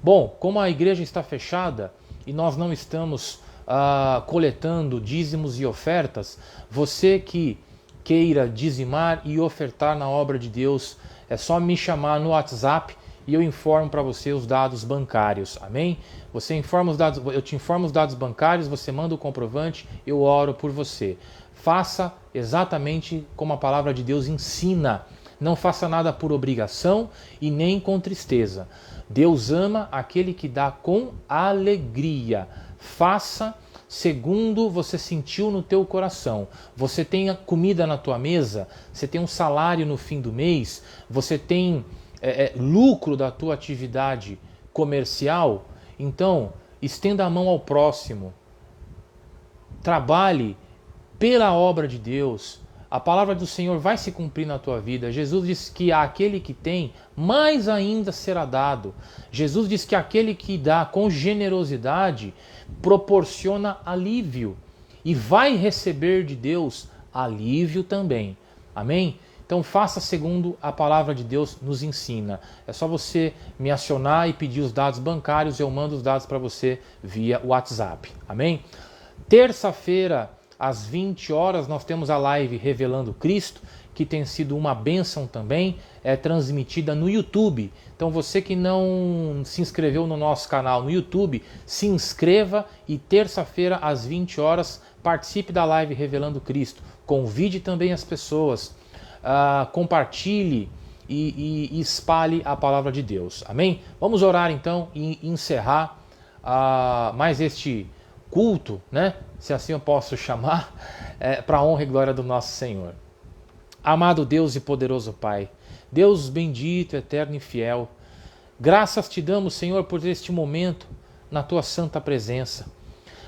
Bom, como a igreja está fechada e nós não estamos coletando dízimos e ofertas, você que queira dizimar e ofertar na obra de Deus, é só me chamar no WhatsApp e eu informo para você os dados bancários, amém? Você informa os dados, eu te informo os dados bancários, você manda o comprovante, eu oro por você. Faça exatamente como a palavra de Deus ensina. Não faça nada por obrigação e nem com tristeza. Deus ama aquele que dá com alegria. Faça segundo você sentiu no teu coração. Você tem comida na tua mesa, você tem um salário no fim do mês, você tem lucro da tua atividade comercial. Então, estenda a mão ao próximo. Trabalhe pela obra de Deus. A palavra do Senhor vai se cumprir na tua vida. Jesus diz que aquele que tem, mais ainda será dado. Jesus diz que aquele que dá com generosidade proporciona alívio e vai receber de Deus alívio também. Amém? Então faça segundo a palavra de Deus nos ensina. É só você me acionar e pedir os dados bancários, eu mando os dados para você via WhatsApp. Amém? Terça-feira, às 20 horas, nós temos a live Revelando Cristo, que tem sido uma bênção também, é transmitida no YouTube. Então você que não se inscreveu no nosso canal no YouTube, se inscreva e terça-feira, às 20 horas, participe da live Revelando Cristo. Convide também as pessoas, compartilhe e espalhe a palavra de Deus. Amém? Vamos orar então e encerrar mais este culto, né? Se assim eu posso chamar, para a honra e glória do nosso Senhor. Amado Deus e poderoso Pai, Deus bendito, eterno e fiel, graças te damos, Senhor, por este momento na tua santa presença.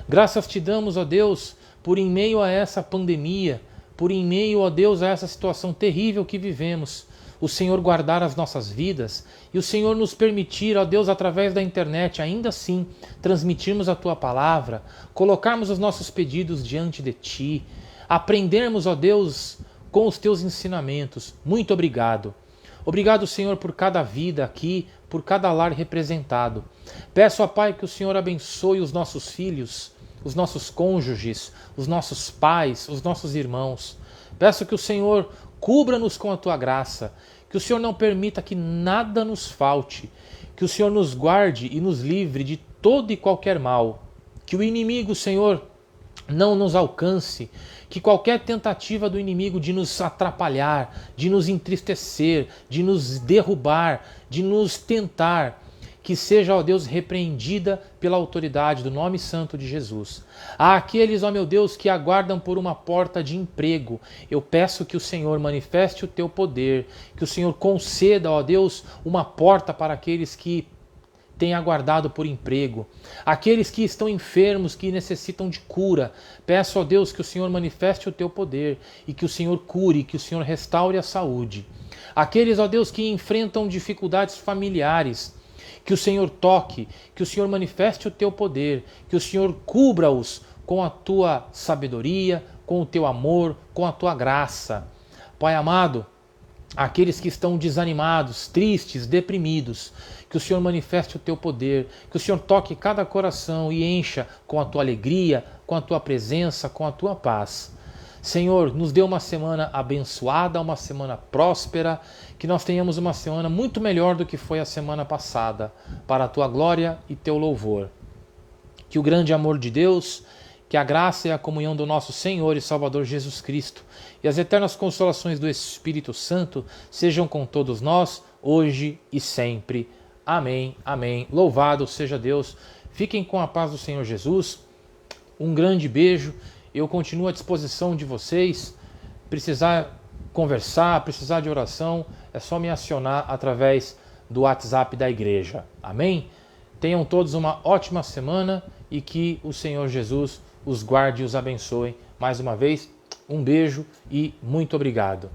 Graças te damos, ó Deus, por em meio a essa pandemia, por em meio, ó Deus, a essa situação terrível que vivemos, o Senhor guardar as nossas vidas e o Senhor nos permitir, ó Deus, através da internet, ainda assim, transmitirmos a Tua palavra, colocarmos os nossos pedidos diante de Ti, aprendermos, ó Deus, com os Teus ensinamentos. Muito obrigado. Obrigado, Senhor, por cada vida aqui, por cada lar representado. Peço, ó Pai, que o Senhor abençoe os nossos filhos, os nossos cônjuges, os nossos pais, os nossos irmãos. Peço que o Senhor cubra-nos com a Tua graça, que o Senhor não permita que nada nos falte, que o Senhor nos guarde e nos livre de todo e qualquer mal, que o inimigo, Senhor, não nos alcance, que qualquer tentativa do inimigo de nos atrapalhar, de nos entristecer, de nos derrubar, de nos tentar, que seja, ó Deus, repreendida pela autoridade do nome santo de Jesus. Há aqueles, ó meu Deus, que aguardam por uma porta de emprego. Eu peço que o Senhor manifeste o teu poder, que o Senhor conceda, ó Deus, uma porta para aqueles que têm aguardado por emprego. Aqueles que estão enfermos, que necessitam de cura. Peço, ó Deus, que o Senhor manifeste o teu poder e que o Senhor cure, que o Senhor restaure a saúde. Aqueles, ó Deus, que enfrentam dificuldades familiares, que o Senhor toque, que o Senhor manifeste o teu poder, que o Senhor cubra-os com a tua sabedoria, com o teu amor, com a tua graça. Pai amado, aqueles que estão desanimados, tristes, deprimidos, que o Senhor manifeste o teu poder, que o Senhor toque cada coração e encha com a tua alegria, com a tua presença, com a tua paz. Senhor, nos dê uma semana abençoada, uma semana próspera, que nós tenhamos uma semana muito melhor do que foi a semana passada, para a tua glória e teu louvor. Que o grande amor de Deus, que a graça e a comunhão do nosso Senhor e Salvador Jesus Cristo e as eternas consolações do Espírito Santo sejam com todos nós, hoje e sempre. Amém, amém. Louvado seja Deus. Fiquem com a paz do Senhor Jesus. Um grande beijo. Eu continuo à disposição de vocês. Precisar conversar, precisar de oração, é só me acionar através do WhatsApp da igreja. Amém? Tenham todos uma ótima semana e que o Senhor Jesus os guarde e os abençoe. Mais uma vez, um beijo e muito obrigado.